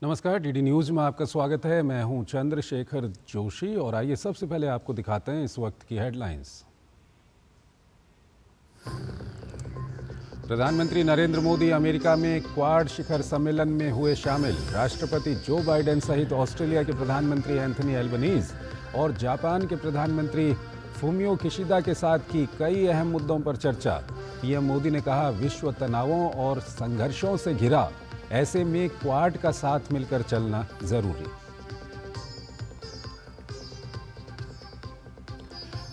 नमस्कार, DD news में आपका स्वागत है। मैं हूं चंद्रशेखर जोशी और आइए सबसे पहले आपको दिखाते हैं इस वक्त की हेडलाइंस। प्रधानमंत्री नरेंद्र मोदी अमेरिका में क्वाड शिखर सम्मेलन में हुए शामिल। राष्ट्रपति जो बाइडेन सहित ऑस्ट्रेलिया के प्रधानमंत्री एंथनी एल्बनीज और जापान के प्रधानमंत्री फूमियो किशिदा के साथ की कई अहम मुद्दों पर चर्चा। पीएम मोदी ने कहा, विश्व तनावों और संघर्षों से घिरा, ऐसे में क्वाड का साथ मिलकर चलना जरूरी।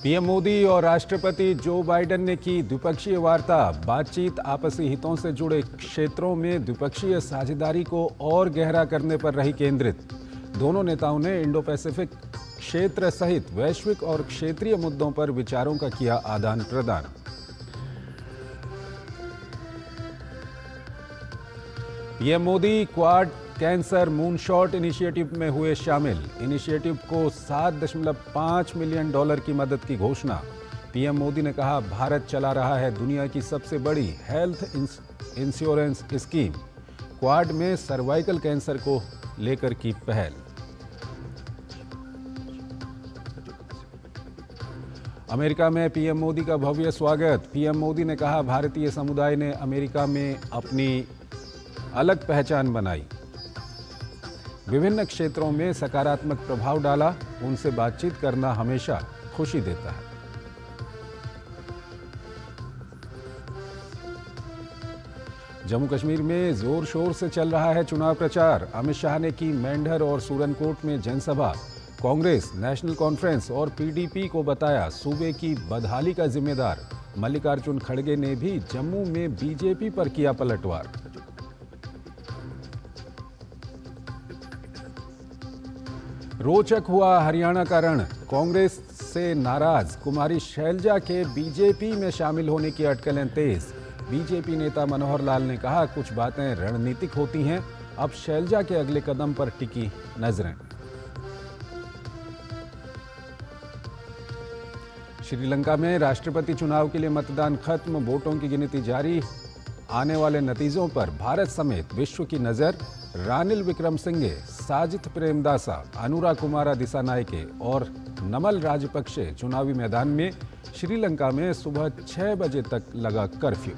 पीएम मोदी और राष्ट्रपति जो बाइडेन ने की द्विपक्षीय वार्ता। बातचीत आपसी हितों से जुड़े क्षेत्रों में द्विपक्षीय साझेदारी को और गहरा करने पर रही केंद्रित। दोनों नेताओं ने इंडो पैसिफिक क्षेत्र सहित वैश्विक और क्षेत्रीय मुद्दों पर विचारों का किया आदान प्रदान। PM Modi quad cancer moonshot initiative में हुए शामिल। इनिशिएटिव को $7.5 मिलियन की मदद की घोषणा। पीएम मोदी ने कहा, भारत चला रहा है दुनिया की सबसे बड़ी हेल्थ इंश्योरेंस स्कीम। क्वाड में सर्वाइकल कैंसर को लेकर की पहल। अमेरिका में पीएम मोदी का भव्य स्वागत। पीएम मोदी ने कहा, भारतीय समुदाय ने अमेरिका में अपनी अलग पहचान बनाई, विभिन्न क्षेत्रों में सकारात्मक प्रभाव डाला। उनसे बातचीत करना हमेशा खुशी देता है। जम्मू कश्मीर में जोर शोर से चल रहा है चुनाव प्रचार। अमित शाह ने की मेंढर और सूरनकोट में जनसभा। कांग्रेस, नेशनल कॉन्फ्रेंस और पीडीपी को बताया सूबे की बदहाली का जिम्मेदार। मल्लिकार्जुन खड़गे ने भी जम्मू में बीजेपी पर किया पलटवार। रोचक हुआ हरियाणा का रण। कांग्रेस से नाराज कुमारी शैलजा के बीजेपी में शामिल होने की अटकलें तेज। बीजेपी नेता मनोहर लाल ने कहा, कुछ बातें रणनीतिक होती हैं, अब शैलजा के अगले कदम पर टिकी नजरें। श्रीलंका में राष्ट्रपति चुनाव के लिए मतदान खत्म, वोटों की गिनती जारी। आने वाले नतीजों पर भारत समेत विश्व की नजर। रानिल विक्रमसिंघे, साजिद प्रेमदासा, अनुरा कुमारा दिसानायके और नमल राजपक्षे चुनावी मैदान में। श्रीलंका में सुबह 6 बजे तक लगा कर्फ्यू।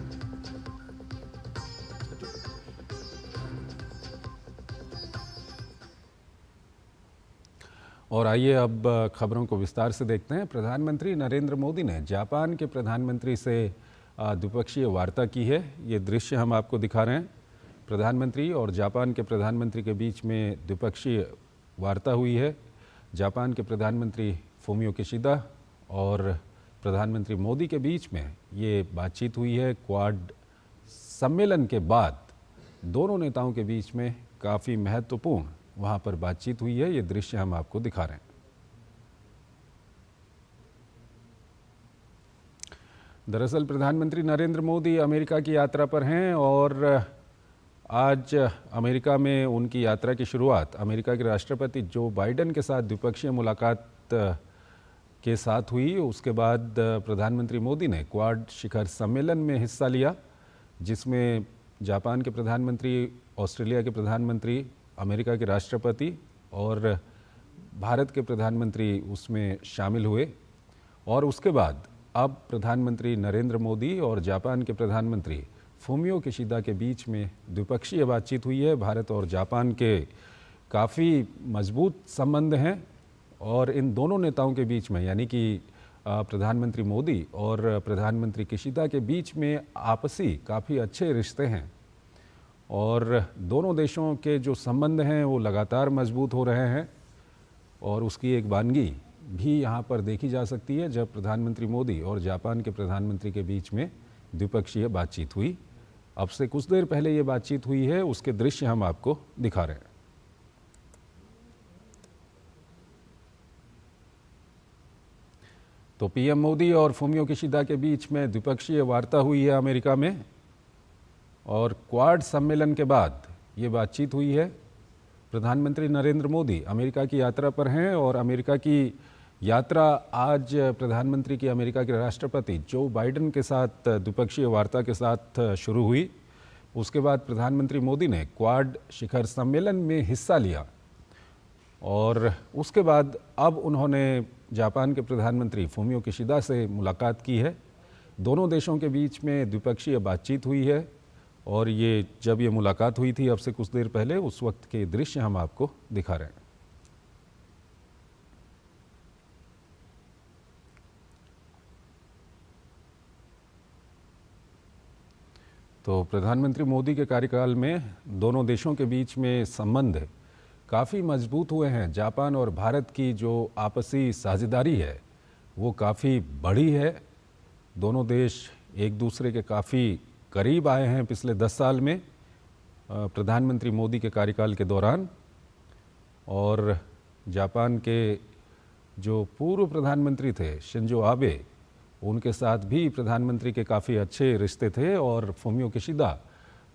और आइए अब खबरों को विस्तार से देखते हैं। प्रधानमंत्री नरेंद्र मोदी ने जापान के प्रधानमंत्री से द्विपक्षीय वार्ता की है। ये दृश्य हम आपको दिखा रहे हैं। प्रधानमंत्री और जापान के प्रधानमंत्री के बीच में द्विपक्षीय वार्ता हुई है। जापान के प्रधानमंत्री फूमियो किशिदा और प्रधानमंत्री मोदी के बीच में ये बातचीत हुई है। क्वाड सम्मेलन के बाद दोनों नेताओं के बीच में काफ़ी महत्वपूर्ण वहाँ पर बातचीत हुई है। ये दृश्य हम आपको दिखा रहे हैं। दरअसल प्रधानमंत्री नरेंद्र मोदी अमेरिका की यात्रा पर हैं और आज अमेरिका में उनकी यात्रा की शुरुआत अमेरिका के राष्ट्रपति जो बाइडेन के साथ द्विपक्षीय मुलाकात के साथ हुई। उसके बाद प्रधानमंत्री मोदी ने क्वाड शिखर सम्मेलन में हिस्सा लिया, जिसमें जापान के प्रधानमंत्री, ऑस्ट्रेलिया के प्रधानमंत्री, अमेरिका के राष्ट्रपति और भारत के प्रधानमंत्री उसमें शामिल हुए। और उसके बाद अब प्रधानमंत्री नरेंद्र मोदी और जापान के प्रधानमंत्री फूमियो किशिदा के बीच में द्विपक्षीय बातचीत हुई है। भारत और जापान के काफ़ी मजबूत संबंध हैं और इन दोनों नेताओं के बीच में, यानी कि प्रधानमंत्री मोदी और प्रधानमंत्री किशिदा के बीच में आपसी काफ़ी अच्छे रिश्ते हैं और दोनों देशों के जो संबंध हैं वो लगातार मजबूत हो रहे हैं। और उसकी एक वानगी भी यहाँ पर देखी जा सकती है जब प्रधानमंत्री मोदी और जापान के प्रधानमंत्री के बीच में द्विपक्षीय बातचीत हुई। अब से कुछ देर पहले ये बातचीत हुई है, उसके दृश्य हम आपको दिखा रहे हैं। तो पीएम मोदी और फूमियो किशिदा के बीच में द्विपक्षीय वार्ता हुई है अमेरिका में और क्वाड सम्मेलन के बाद ये बातचीत हुई है। प्रधानमंत्री नरेंद्र मोदी अमेरिका की यात्रा पर हैं और अमेरिका की यात्रा आज प्रधानमंत्री की अमेरिका के राष्ट्रपति जो बाइडेन के साथ द्विपक्षीय वार्ता के साथ शुरू हुई। उसके बाद प्रधानमंत्री मोदी ने क्वाड शिखर सम्मेलन में हिस्सा लिया और उसके बाद अब उन्होंने जापान के प्रधानमंत्री फूमियो किशिदा से मुलाकात की है। दोनों देशों के बीच में द्विपक्षीय बातचीत हुई है और जब ये मुलाकात हुई थी अब से कुछ देर पहले, उस वक्त के दृश्य हम आपको दिखा रहे हैं। तो प्रधानमंत्री मोदी के कार्यकाल में दोनों देशों के बीच में संबंध काफ़ी मजबूत हुए हैं। जापान और भारत की जो आपसी साझेदारी है वो काफ़ी बड़ी है। दोनों देश एक दूसरे के काफ़ी करीब आए हैं पिछले 10 साल में प्रधानमंत्री मोदी के कार्यकाल के दौरान। और जापान के जो पूर्व प्रधानमंत्री थे शिंजो आबे, उनके साथ भी प्रधानमंत्री के काफ़ी अच्छे रिश्ते थे और फूमियो किशिदा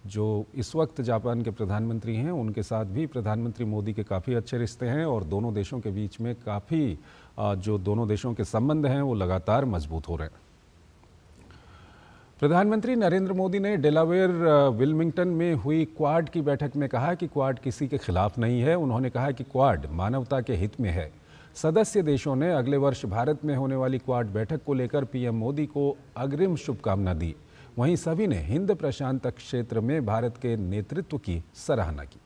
जो इस वक्त जापान के प्रधानमंत्री हैं उनके साथ भी प्रधानमंत्री मोदी के काफ़ी अच्छे रिश्ते हैं और दोनों देशों के बीच में काफ़ी जो दोनों देशों के संबंध हैं वो लगातार मजबूत हो रहे हैं। प्रधानमंत्री नरेंद्र मोदी ने डेलावेयर विल्मिंगटन में हुई क्वाड की बैठक में कहा कि क्वाड किसी के खिलाफ नहीं है। उन्होंने कहा कि क्वाड मानवता के हित में है। सदस्य देशों ने अगले वर्ष भारत में होने वाली क्वाड बैठक को लेकर पीएम मोदी को अग्रिम शुभकामना दी। वहीं सभी ने हिंद प्रशांत क्षेत्र में भारत के नेतृत्व की सराहना की।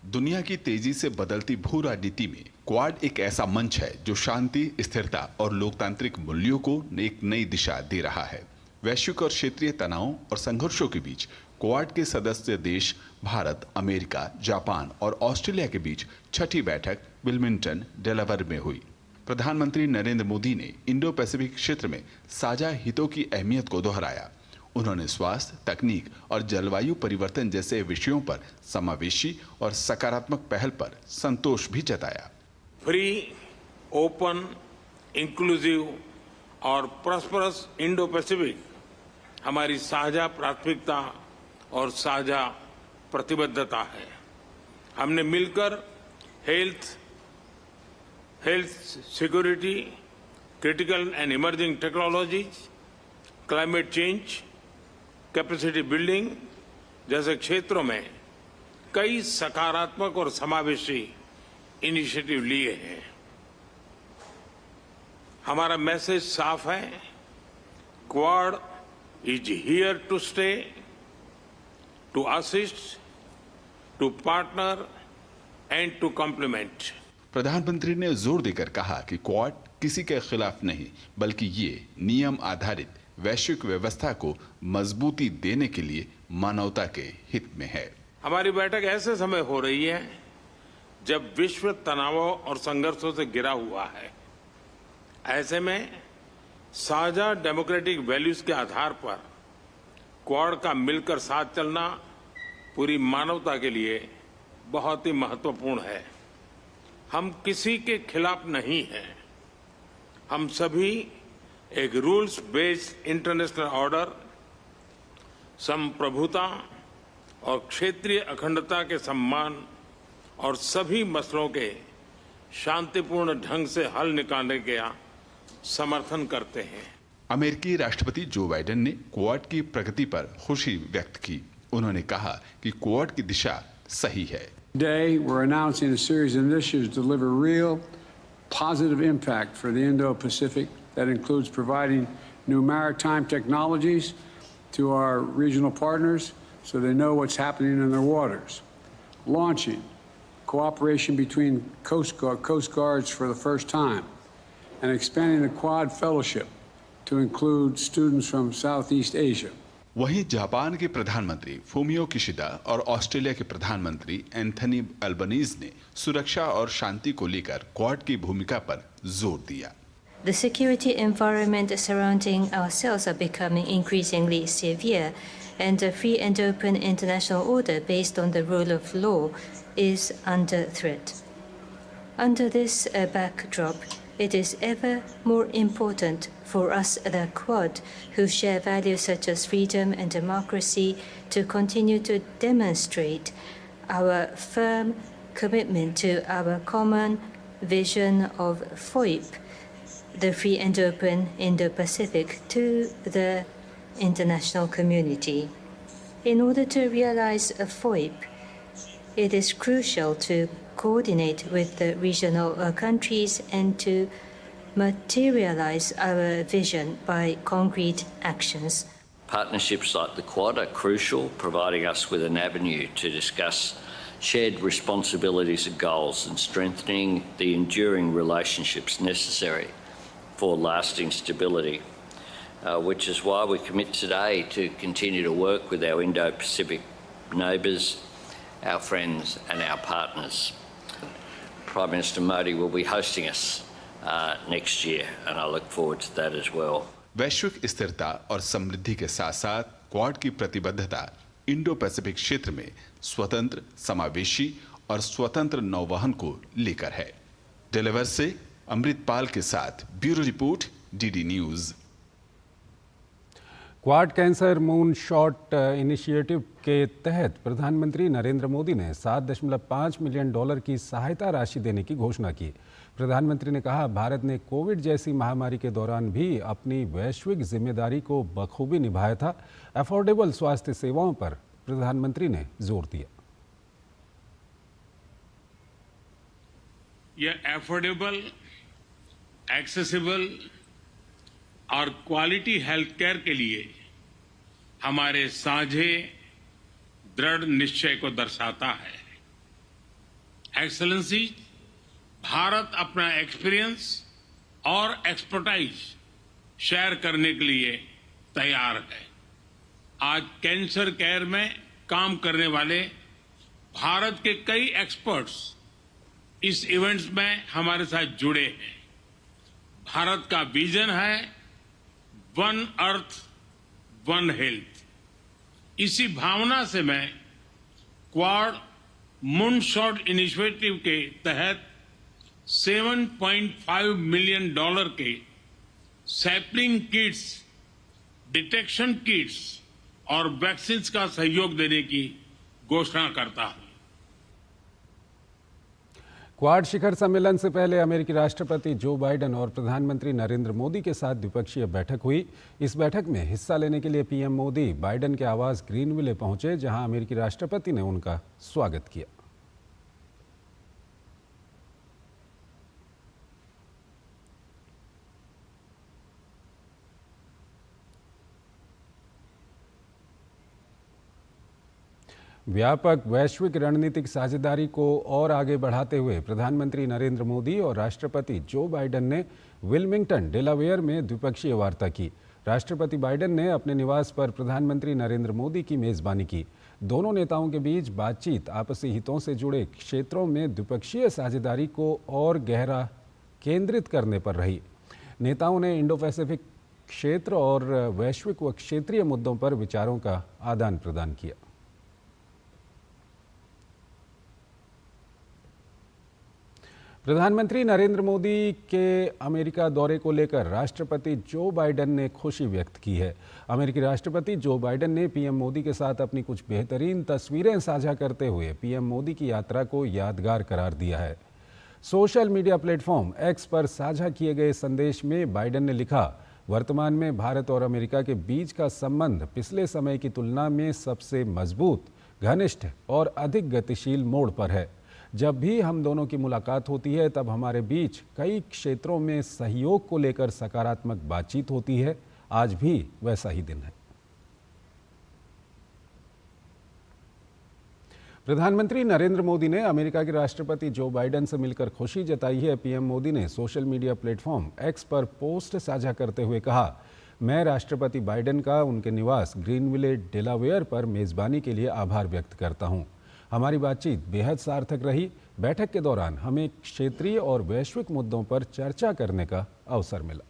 दुनिया की तेजी से बदलती भू राजनीति में क्वाड एक ऐसा मंच है जो शांति, स्थिरता और लोकतांत्रिक मूल्यों को एक नई दिशा दे रहा है। वैश्विक और क्षेत्रीय तनावों और संघर्षों के बीच क्वाड के सदस्य देश भारत, अमेरिका, जापान और ऑस्ट्रेलिया के बीच छठी बैठक विल्मिंगटन, डेलावेयर में हुई। प्रधानमंत्री नरेंद्र मोदी ने इंडो पैसिफिक क्षेत्र में साझा हितों की अहमियत को दोहराया। उन्होंने स्वास्थ्य, तकनीक और जलवायु परिवर्तन जैसे विषयों पर समावेशी और सकारात्मक पहल पर संतोष भी जताया। फ्री, ओपन, इंक्लूसिव और प्रॉस्परस इंडो पैसिफिक हमारी साझा प्राथमिकता और साझा प्रतिबद्धता है। हमने मिलकर health security, critical and emerging technologies, climate change, capacity building जैसे क्षेत्रों में कई सकारात्मक और समावेशी इनिशिएटिव लिए हैं। हमारा मैसेज साफ है, Quad is here to stay, to assist, to partner and to complement. प्रधानमंत्री ने जोर देकर कहा कि क्वाड किसी के खिलाफ नहीं, बल्कि ये नियम आधारित वैश्विक व्यवस्था को मजबूती देने के लिए मानवता के हित में है। हमारी बैठक ऐसे समय हो रही है जब विश्व तनावों और संघर्षों से घिरा हुआ है। ऐसे में साझा डेमोक्रेटिक वैल्यूज के आधार पर क्वाड का मिलकर साथ चलना पूरी मानवता के लिए बहुत ही महत्वपूर्ण है। हम किसी के खिलाफ नहीं हैं। हम सभी एक रूल्स बेस्ड इंटरनेशनल ऑर्डर, संप्रभुता और क्षेत्रीय अखंडता के सम्मान और सभी मसलों के शांतिपूर्ण ढंग से हल निकालने का समर्थन करते हैं। अमेरिकी राष्ट्रपति जो बाइडेन ने क्वाड की प्रगति पर खुशी व्यक्त की। उन्होंने कहा कि क्वाड की दिशा सही है। Today, we're announcing a series of initiatives to deliver real, positive impact for the Indo-Pacific that includes providing new maritime technologies to our regional partners so they know what's happening in their waters, launching cooperation between coast guards for the first time, and expanding the Quad Fellowship to include students from Southeast Asia. वहीं Japan के प्रधानमंत्री Fumio Kishida और Australia के प्रधानमंत्री Anthony Albanese ने सुरक्षा और शांति को लेकर क्वाड की भूमिका पर जोर दिया। The security environment surrounding ourselves are becoming increasingly severe, and a free and open international order based on the rule of law is under threat. Under this backdrop, it is ever more important for us, the Quad, who share values such as freedom and democracy, to continue to demonstrate our firm commitment to our common vision of FOIP, the free and open Indo-Pacific, to the international community. In order to realize a FOIP, it is crucial to coordinate with the regional countries and to materialize our vision by concrete actions. Partnerships like the Quad are crucial, providing us with an avenue to discuss shared responsibilities and goals and strengthening the enduring relationships necessary for lasting stability, which is why we commit today to continue to work with our Indo-Pacific neighbours, our friends and our partners. Prime Minister Modi will be hosting us next year, and I look forward to that as well. वैश्विक स्थिरता और समृद्धि के साथ साथ quad की प्रतिबद्धता Indo Pacific क्षेत्र में स्वतंत्र, समावेशी और स्वतंत्र नौवहन को लेकर है। डेलावेयर से अमृतपाल के साथ bureau report, DD news. Quad cancer moon shot initiative के तहत प्रधानमंत्री नरेंद्र मोदी ने $7.5 मिलियन की सहायता राशि देने की घोषणा की। प्रधानमंत्री ने कहा, भारत ने कोविड जैसी महामारी के दौरान भी अपनी वैश्विक जिम्मेदारी को बखूबी निभाया था। अफोर्डेबल स्वास्थ्य सेवाओं पर प्रधानमंत्री ने जोर दिया। यह अफोर्डेबल, एक्सेसिबल और क्वालिटी हेल्थ केयर के लिए हमारे साझे दृढ़ निश्चय को दर्शाता है। एक्सेलेंसी, भारत अपना एक्सपीरियंस और एक्सपर्टाइज शेयर करने के लिए तैयार है। आज कैंसर केयर में काम करने वाले भारत के कई एक्सपर्ट्स इस इवेंट्स में हमारे साथ जुड़े हैं। भारत का विजन है वन अर्थ वन हेल्थ। इसी भावना से मैं क्वाड मून शॉट इनिशिएटिव के तहत $7.5 मिलियन के सैपलिंग किट्स, डिटेक्शन किट्स और वैक्सीन का सहयोग देने की घोषणा करता हूं। क्वाड शिखर सम्मेलन से पहले अमेरिकी राष्ट्रपति जो बाइडेन और प्रधानमंत्री नरेंद्र मोदी के साथ द्विपक्षीय बैठक हुई। इस बैठक में हिस्सा लेने के लिए पीएम मोदी बाइडेन के आवास ग्रीनविले पहुंचे, जहां अमेरिकी राष्ट्रपति ने उनका स्वागत किया। व्यापक वैश्विक रणनीतिक साझेदारी को और आगे बढ़ाते हुए प्रधानमंत्री नरेंद्र मोदी और राष्ट्रपति जो बाइडेन ने विल्मिंगटन, डेलावेयर में द्विपक्षीय वार्ता की। राष्ट्रपति बाइडेन ने अपने निवास पर प्रधानमंत्री नरेंद्र मोदी की मेजबानी की। दोनों नेताओं के बीच बातचीत आपसी हितों से जुड़े क्षेत्रों में द्विपक्षीय साझेदारी को और गहरा केंद्रित करने पर रही। नेताओं ने इंडो पैसिफिक क्षेत्र और वैश्विक व क्षेत्रीय मुद्दों पर विचारों का आदान प्रदान किया। प्रधानमंत्री नरेंद्र मोदी के अमेरिका दौरे को लेकर राष्ट्रपति जो बाइडेन ने खुशी व्यक्त की है। अमेरिकी राष्ट्रपति जो बाइडेन ने पीएम मोदी के साथ अपनी कुछ बेहतरीन तस्वीरें साझा करते हुए पीएम मोदी की यात्रा को यादगार करार दिया है। सोशल मीडिया प्लेटफॉर्म एक्स पर साझा किए गए संदेश में बाइडेन ने लिखा, वर्तमान में भारत और अमेरिका के बीच का संबंध पिछले समय की तुलना में सबसे मजबूत, घनिष्ठ और अधिक गतिशील मोड़ पर है। जब भी हम दोनों की मुलाकात होती है तब हमारे बीच कई क्षेत्रों में सहयोग को लेकर सकारात्मक बातचीत होती है। आज भी वैसा ही दिन है। प्रधानमंत्री नरेंद्र मोदी ने अमेरिका के राष्ट्रपति जो बाइडेन से मिलकर खुशी जताई है। पीएम मोदी ने सोशल मीडिया प्लेटफॉर्म एक्स पर पोस्ट साझा करते हुए कहा, मैं राष्ट्रपति बाइडेन का उनके निवास ग्रीनविले, डेलावेयर पर मेजबानी के लिए आभार व्यक्त करता हूं। हमारी बातचीत बेहद सार्थक रही। बैठक के दौरान हमें क्षेत्रीय और वैश्विक मुद्दों पर चर्चा करने का अवसर मिला।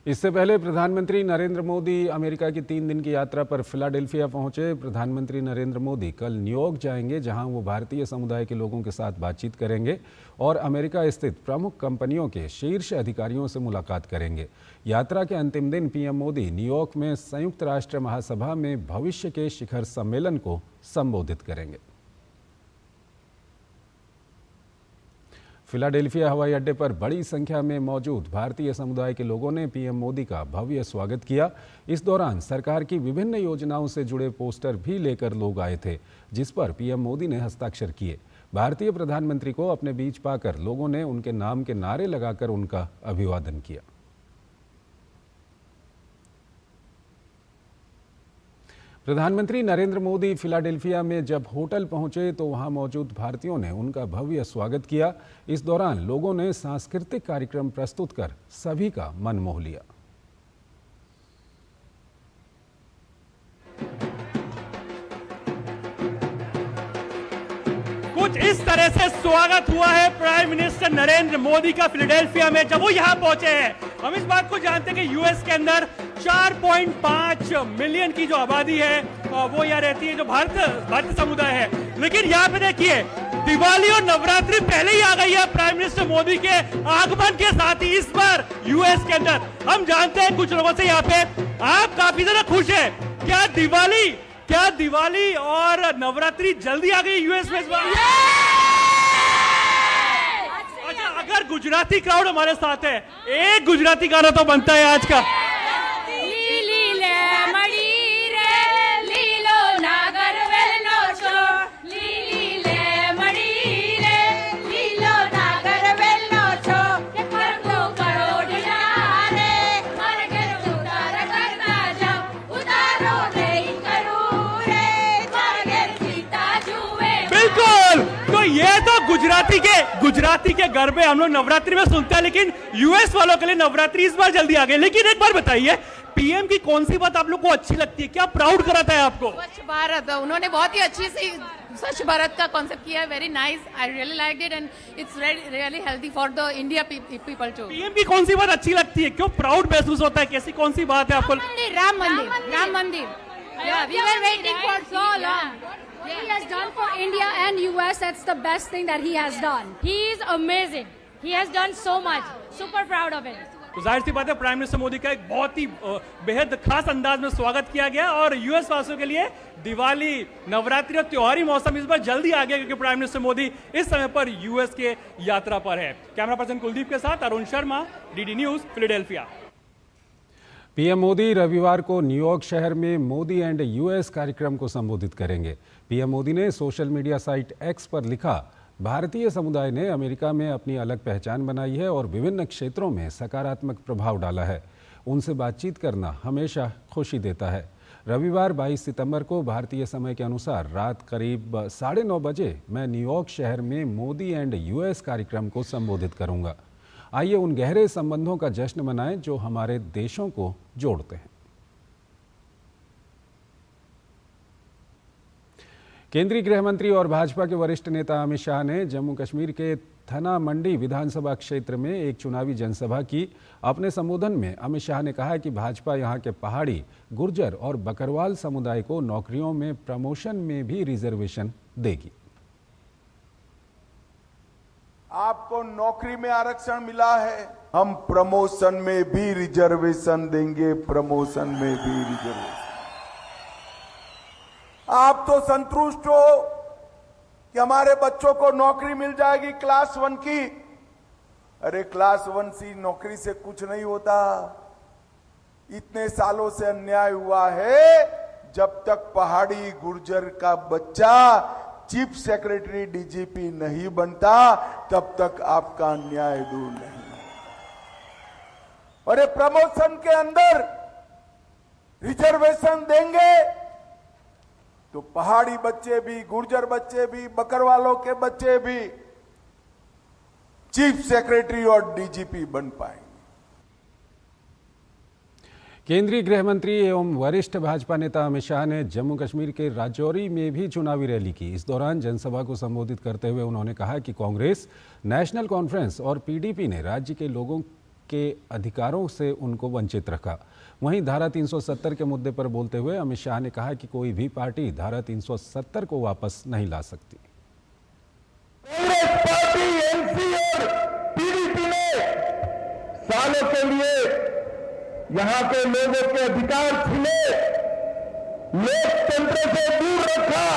इससे पहले प्रधानमंत्री नरेंद्र मोदी अमेरिका की 3 दिन की यात्रा पर फिलाडेल्फिया पहुंचे। प्रधानमंत्री नरेंद्र मोदी कल न्यूयॉर्क जाएंगे, जहां वो भारतीय समुदाय के लोगों के साथ बातचीत करेंगे और अमेरिका स्थित प्रमुख कंपनियों के शीर्ष अधिकारियों से मुलाकात करेंगे। यात्रा के अंतिम दिन पीएम मोदी न्यूयॉर्क में संयुक्त राष्ट्र महासभा में भविष्य के शिखर सम्मेलन को संबोधित करेंगे। फिलाडेल्फिया हवाई अड्डे पर बड़ी संख्या में मौजूद भारतीय समुदाय के लोगों ने पीएम मोदी का भव्य स्वागत किया। इस दौरान सरकार की विभिन्न योजनाओं से जुड़े पोस्टर भी लेकर लोग आए थे, जिस पर पीएम मोदी ने हस्ताक्षर किए। भारतीय प्रधानमंत्री को अपने बीच पाकर लोगों ने उनके नाम के नारे लगाकर उनका अभिवादन किया। प्रधानमंत्री नरेंद्र मोदी फिलाडेल्फिया में जब होटल पहुंचे तो वहां मौजूद भारतीयों ने उनका भव्य स्वागत किया। इस दौरान लोगों ने सांस्कृतिक कार्यक्रम प्रस्तुत कर सभी का मन मोह लिया। कुछ इस तरह से स्वागत हुआ है प्राइम मिनिस्टर नरेंद्र मोदी का फिलाडेल्फिया में जब वो यहाँ पहुंचे हैं। हम इस बात को जानते हैं कि यूएस के अंदर 4.5 मिलियन की जो आबादी है वो यहाँ रहती है, जो भारतीय समुदाय है। लेकिन यहाँ पे देखिए, दिवाली और नवरात्रि पहले ही आ गई है प्राइम मिनिस्टर मोदी के आगमन के साथ ही इस बार यूएस के अंदर। हम जानते हैं कुछ लोगों से यहाँ पे आप काफी ज्यादा खुश है। क्या दिवाली और नवरात्रि जल्दी आ गई यूएस में इस बार? अच्छा, अगर गुजराती क्राउड हमारे साथ है, एक गुजराती गाना तो बनता है आज का। ये तो गुजराती के गरबे हम लोग नवरात्रि में सुनते हैं, लेकिन यूएस वालों के लिए नवरात्रि इस बार जल्दी आ गई। लेकिन एक बार बताइए, पीएम की कौन सी बात आप लोग को अच्छी लगती है? क्या प्राउड कराता है आपको? स्वच्छ भारत, उन्होंने बहुत ही अच्छी सी स्वच्छ भारत का कॉन्सेप्ट किया है। Very nice, I really like it and it's really healthy for the India people too. PM की कौन सी बात अच्छी लगती है? क्यों प्राउड महसूस होता है? कैसी कौन सी बात है आपको? राम मंदिर। Yeah, we were waiting for so long. He has done for India and US. That's the best thing that he has done. He is amazing. He has done so much. Super proud of it. तो जाहिर सी बात है, prime minister Modi का एक बहुत ही बेहद खास अंदाज में स्वागत किया गया और यूएस वासियों के लिए दिवाली, नवरात्रि और त्योहारी मौसम इस बार जल्दी आ गया, क्योंकि प्राइम मिनिस्टर मोदी इस समय पर यूएस के यात्रा पर है। कैमरा पर्सन कुलदीप के साथ Arun Sharma, DD news, Philadelphia. PM Modi रविवार को न्यूयॉर्क शहर में मोदी एंड यूएस कार्यक्रम को संबोधित करेंगे। पीएम मोदी ने सोशल मीडिया साइट एक्स पर लिखा, भारतीय समुदाय ने अमेरिका में अपनी अलग पहचान बनाई है और विभिन्न क्षेत्रों में सकारात्मक प्रभाव डाला है। उनसे बातचीत करना हमेशा खुशी देता है। रविवार 22 सितंबर को भारतीय समय के अनुसार रात करीब 9:30 बजे मैं न्यूयॉर्क शहर में मोदी एंड यूएस कार्यक्रम को संबोधित करूंगा। आइए उन गहरे संबंधों का जश्न मनाएं जो हमारे देशों को जोड़ते हैं। केंद्रीय गृह मंत्री और भाजपा के वरिष्ठ नेता अमित शाह ने जम्मू कश्मीर के थना मंडी विधानसभा क्षेत्र में एक चुनावी जनसभा की। अपने संबोधन में अमित शाह ने कहा कि भाजपा यहां के पहाड़ी, गुर्जर और बकरवाल समुदाय को नौकरियों में प्रमोशन में भी रिजर्वेशन देगी। आपको नौकरी में आरक्षण मिला है, हम प्रमोशन में भी रिजर्वेशन देंगे, प्रमोशन में भी रिजर्वेशन। आप तो संतुष्ट हो कि हमारे बच्चों को नौकरी मिल जाएगी क्लास 1 की। अरे क्लास 1 सी नौकरी से कुछ नहीं होता। इतने सालों से अन्याय हुआ है, जब तक पहाड़ी गुर्जर का बच्चा चीफ सेक्रेटरी डीजीपी नहीं बनता तब तक आपका अन्याय दूर नहीं। और ये प्रमोशन के अंदर रिजर्वेशन देंगे तो पहाड़ी बच्चे भी, गुर्जर बच्चे भी, बकरवालों के बच्चे भी चीफ सेक्रेटरी और डीजीपी बन पाएंगे। केंद्रीय गृह मंत्री एवं वरिष्ठ भाजपा नेता अमित शाह ने जम्मू कश्मीर के राजौरी में भी चुनावी रैली की। इस दौरान जनसभा को संबोधित करते हुए उन्होंने कहा कि कांग्रेस, नेशनल कॉन्फ्रेंस और पीडीपी ने राज्य के लोगों के अधिकारों से उनको वंचित रखा। वहीं धारा 370 के मुद्दे पर बोलते हुए अमित शाह ने कहा कि कोई भी पार्टी धारा 370 को वापस नहीं ला सकती। कांग्रेस पार्टी, एनसी और पीडीपी ने सालों के लिए यहां के लोगों के अधिकार छीने, लोकतंत्र से दूर रखा।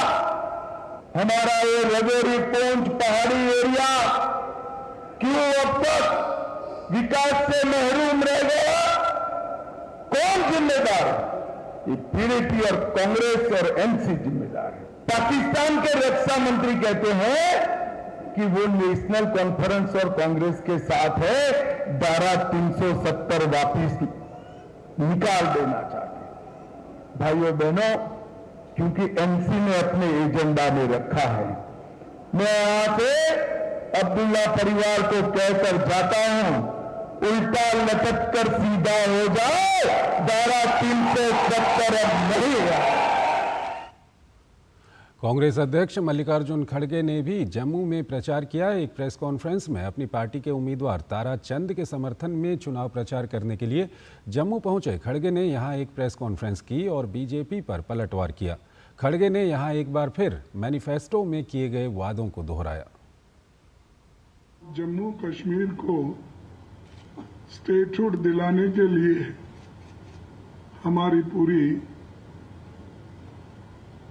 हमारा ये रजौरी पुंछ पहाड़ी एरिया क्यों अब तक विकास से महरूम रह गया? कौन जिम्मेदार? ये पीडीपी और कांग्रेस और एनसी जिम्मेदार है। पाकिस्तान के रक्षा मंत्री कहते हैं कि वो नेशनल कॉन्फ्रेंस और कांग्रेस के साथ है, धारा 370 वापिस निकाल देना चाहते हैं। भाइयों बहनों, क्योंकि एनसी ने अपने एजेंडा में रखा है। मैं यहां से अब्दुल्ला परिवार को कहकर जाता हूं, उल्टा लटक कर सीधा हो जाए, धारा 370 अब नहीं है। कांग्रेस अध्यक्ष मल्लिकार्जुन खड़गे ने भी जम्मू में प्रचार किया। एक प्रेस कॉन्फ्रेंस में अपनी पार्टी के उम्मीदवार तारा चंद के समर्थन में चुनाव प्रचार करने के लिए जम्मू पहुंचे खड़गे ने यहां एक प्रेस कॉन्फ्रेंस की और बीजेपी पर पलटवार किया। खड़गे ने यहां एक बार फिर मैनिफेस्टो में किए गए वादों को दोहराया। जम्मू कश्मीर को स्टेटहुड दिलाने के लिए हमारी पूरी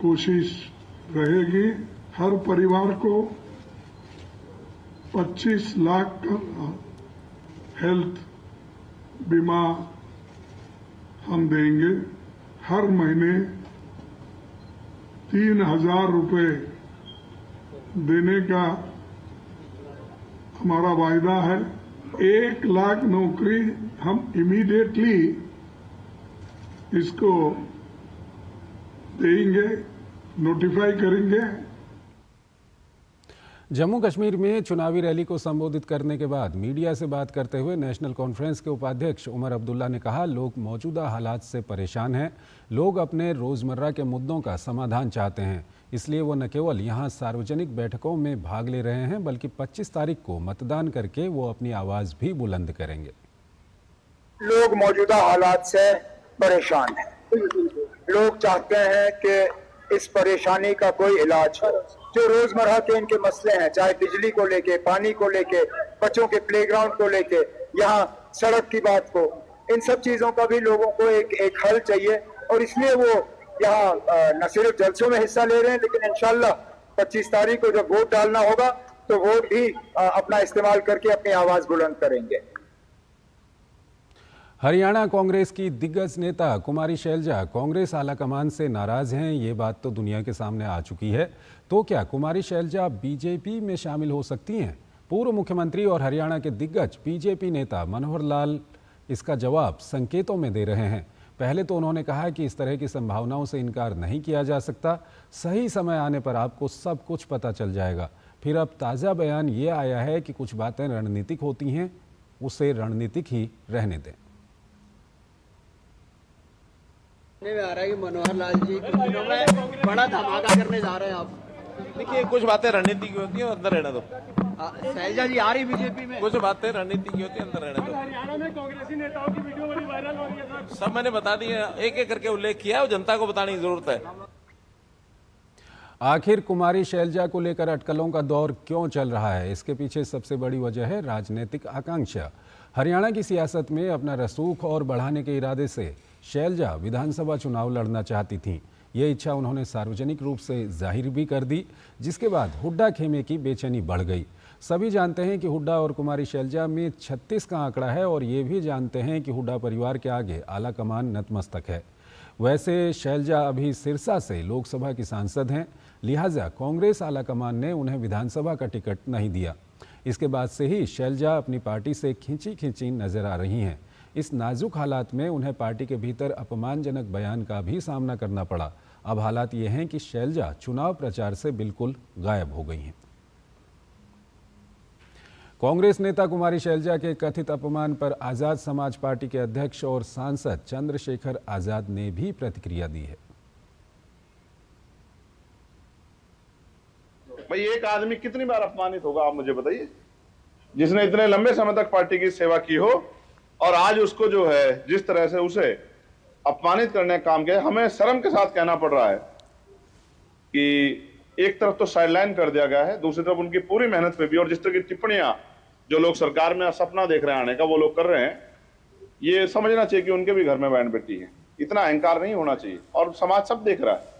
कोशिश रहेगी। हर परिवार को 25 लाख का हेल्थ बीमा हम देंगे। हर महीने 3,000 रुपए देने का हमारा वायदा है। 1 लाख नौकरी हम इमीडिएटली इसको देंगे, नोटिफाई करेंगे। जम्मू कश्मीर में चुनावी रैली को संबोधित करने के बाद मीडिया से बात करते हुए नेशनल कॉन्फ्रेंस के उपाध्यक्ष उमर अब्दुल्ला ने कहा, लोग मौजूदा हालात से परेशान हैं। लोग अपने रोजमर्रा के मुद्दों का समाधान चाहते हैं, इसलिए वो न केवल यहां सार्वजनिक बैठकों में भाग ले रहे हैं, बल्कि 25 तारीख को मतदान करके वो अपनी आवाज भी बुलंद करेंगे। लोग मौजूदा हालात से परेशान हैं। लोग चाहते हैं कि इस परेशानी का कोई इलाज हो। जो रोजमर्रा के इनके मसले हैं, चाहे बिजली को लेके, पानी को लेके, बच्चों के प्लेग्राउंड को लेके, यहाँ सड़क की बात को, इन सब चीजों का भी लोगों को एक हल चाहिए। और इसलिए वो यहाँ न सिर्फ जलसों में हिस्सा ले रहे हैं, लेकिन इंशाल्लाह 25 तारीख को जब वोट डालना होगा तो वोट भी अपना इस्तेमाल करके अपनी आवाज बुलंद करेंगे। हरियाणा कांग्रेस की दिग्गज नेता कुमारी शैलजा कांग्रेस आलाकमान से नाराज हैं। ये बात तो दुनिया के सामने आ चुकी है। तो क्या कुमारी शैलजा बीजेपी में शामिल हो सकती हैं? पूर्व मुख्यमंत्री और हरियाणा के दिग्गज बीजेपी नेता मनोहर लाल इसका जवाब संकेतों में दे रहे हैं। पहले तो उन्होंने कहा कि इस तरह की संभावनाओं से इनकार नहीं किया जा सकता, सही समय आने पर आपको सब कुछ पता चल जाएगा। फिर अब ताज़ा बयान ये आया है कि कुछ बातें रणनीतिक होती हैं, उसे रणनीतिक ही रहने दें। में आ रहा है कि मनोहर लाल जी कुछ दिनों में बड़ा धमाका करने जा रहे हैं। आप देखिए, कुछ बातें रणनीति की होती है, अंदर रहने दो। शैलजा जी आ रही बीजेपी में, कुछ बातें रणनीति की होती है, अंदर रहने दो। हरियाणा में कांग्रेसी नेताओं की वीडियो बड़ी वायरल हो रही है। सब मैंने बता दिया, एक एक करके उल्लेख किया है, जनता को बताने की जरूरत है। आखिर कुमारी शैलजा को लेकर अटकलों का दौर क्यों चल रहा है? इसके पीछे सबसे बड़ी वजह है राजनीतिक आकांक्षा। हरियाणा की सियासत में अपना रसूख और बढ़ाने के इरादे से शैलजा विधानसभा चुनाव लड़ना चाहती थीं। ये इच्छा उन्होंने सार्वजनिक रूप से जाहिर भी कर दी, जिसके बाद हुड्डा खेमे की बेचैनी बढ़ गई। सभी जानते हैं कि हुड्डा और कुमारी शैलजा में 36 का आंकड़ा है और ये भी जानते हैं कि हुड्डा परिवार के आगे आला कमान नतमस्तक है। वैसे शैलजा अभी सिरसा से लोकसभा की सांसद हैं, लिहाजा कांग्रेस आला कमान ने उन्हें विधानसभा का टिकट नहीं दिया। इसके बाद से ही शैलजा अपनी पार्टी से खींची नजर आ रही हैं। इस नाजुक हालात में उन्हें पार्टी के भीतर अपमानजनक बयान का भी सामना करना पड़ा। अब हालात ये हैं कि शैलजा चुनाव प्रचार से बिल्कुल गायब हो गई हैं। कांग्रेस नेता कुमारी शैलजा के कथित अपमान पर आजाद समाज पार्टी के अध्यक्ष और सांसद चंद्रशेखर आजाद ने भी प्रतिक्रिया दी है। भाई, एक आदमी कितनी बार अपमानित होगा, आप मुझे बताइए, जिसने इतने लंबे समय तक पार्टी की सेवा की हो और आज उसको जो है जिस तरह से उसे अपमानित करने का काम किया, हमें शर्म के साथ कहना पड़ रहा है कि एक तरफ तो साइडलाइन कर दिया गया है, दूसरी तरफ उनकी पूरी मेहनत पे भी, और जिस तरह की टिप्पणियां जो लोग सरकार में सपना देख रहे हैं आने का वो लोग कर रहे हैं, ये समझना चाहिए कि उनके भी घर में बहन बेटी है। इतना अहंकार नहीं होना चाहिए, और समाज सब देख रहा है।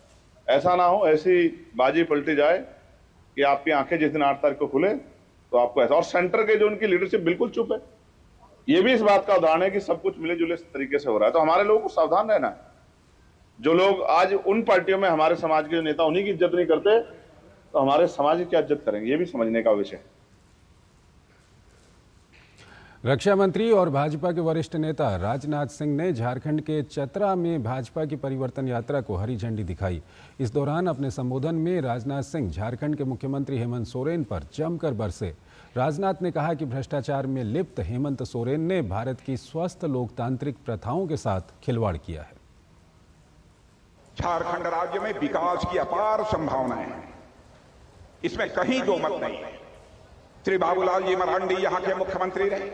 ऐसा ना हो ऐसी बाजी पलटी जाए कि आपकी आंखें जिस दिन 8 तारीख को खुले तो आपको ऐसा, और सेंटर के जो उनकी लीडरशिप बिल्कुल चुप है, ये भी इस बात का उदाहरण है कि सब कुछ मिले जुले तरीके से हो रहा है। तो हमारे लोगों को सावधान रहना है। जो लोग आज उन पार्टियों में हमारे समाज के नेता उन्हीं की इज्जत नहीं करते, तो हमारे समाज की क्या इज्जत करेंगे, ये भी समझने का विषय है। रक्षा मंत्री और भाजपा के वरिष्ठ नेता राजनाथ सिंह ने झारखंड के चतरा में भाजपा की परिवर्तन यात्रा को हरी झंडी दिखाई। इस दौरान अपने संबोधन में राजनाथ सिंह झारखंड के मुख्यमंत्री हेमंत सोरेन पर जमकर बरसे। राजनाथ ने कहा कि भ्रष्टाचार में लिप्त हेमंत सोरेन ने भारत की स्वस्थ लोकतांत्रिक प्रथाओं के साथ खिलवाड़ किया है। झारखंड राज्य में विकास की अपार संभावनाएं हैं, इसमें कहीं दो मत नहीं है। श्री बाबूलाल जी मरांडी यहाँ के मुख्यमंत्री रहे,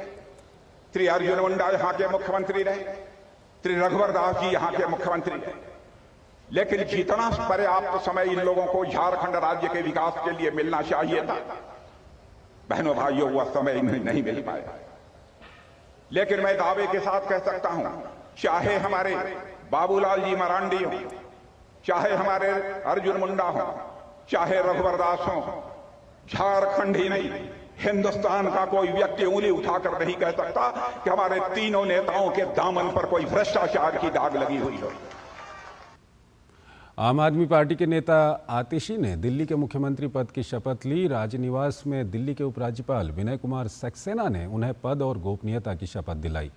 श्री अर्जुन मुंडा यहाँ के मुख्यमंत्री रहे, श्री रघुवर दास जी यहाँ के मुख्यमंत्री रहे, लेकिन जितना पर्याप्त समय इन लोगों को झारखंड राज्य के विकास के लिए मिलना चाहिए था, बहनों भाइयों, वह समय इन्हें नहीं मिल पाया। लेकिन मैं दावे के साथ कह सकता हूं, चाहे हमारे बाबूलाल जी मरांडी हो, चाहे हमारे अर्जुन मुंडा हो, चाहे रघुवर दास हो, झारखंड ही नहीं हिंदुस्तान का कोई व्यक्ति उंगली उठाकर नहीं कह सकता कि हमारे तीनों नेताओं के दामन पर कोई भ्रष्टाचार की दाग लगी हुई हो। आम आदमी पार्टी के नेता आतिशी ने दिल्ली के मुख्यमंत्री पद की शपथ ली। राजनिवास में दिल्ली के उपराज्यपाल विनय कुमार सक्सेना ने उन्हें पद और गोपनीयता की शपथ दिलाई।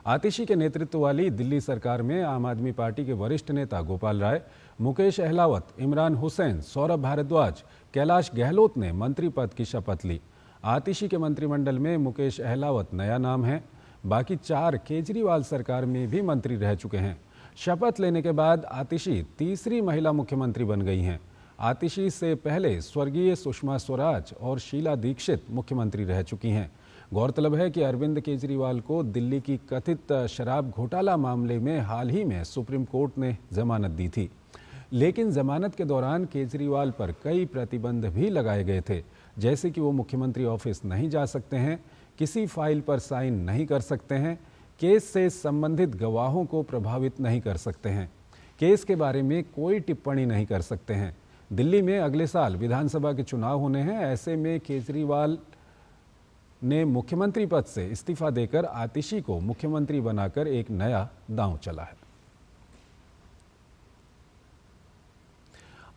आतिशी के नेतृत्व वाली दिल्ली सरकार में आम आदमी पार्टी के वरिष्ठ नेता गोपाल राय, मुकेश अहलावत, इमरान हुसैन, सौरभ भारद्वाज, कैलाश गहलोत ने मंत्री पद की शपथ ली। आतिशी के मंत्रिमंडल में मुकेश अहलावत नया नाम है। बाकी 4 केजरीवाल सरकार में भी मंत्री रह चुके हैं। शपथ लेने के बाद आतिशी तीसरी महिला मुख्यमंत्री बन गई हैं। आतिशी से पहले स्वर्गीय सुषमा स्वराज और शीला दीक्षित मुख्यमंत्री रह चुकी हैं। गौरतलब है कि अरविंद केजरीवाल को दिल्ली की कथित शराब घोटाला मामले में हाल ही में सुप्रीम कोर्ट ने जमानत दी थी, लेकिन जमानत के दौरान केजरीवाल पर कई प्रतिबंध भी लगाए गए थे, जैसे कि वो मुख्यमंत्री ऑफिस नहीं जा सकते हैं, किसी फाइल पर साइन नहीं कर सकते हैं, केस से संबंधित गवाहों को प्रभावित नहीं कर सकते हैं, केस के बारे में कोई टिप्पणी नहीं कर सकते हैं। दिल्ली में अगले साल विधानसभा के चुनाव होने हैं। ऐसे में केजरीवाल ने मुख्यमंत्री पद से इस्तीफा देकर आतिशी को मुख्यमंत्री बनाकर एक नया दांव चला है।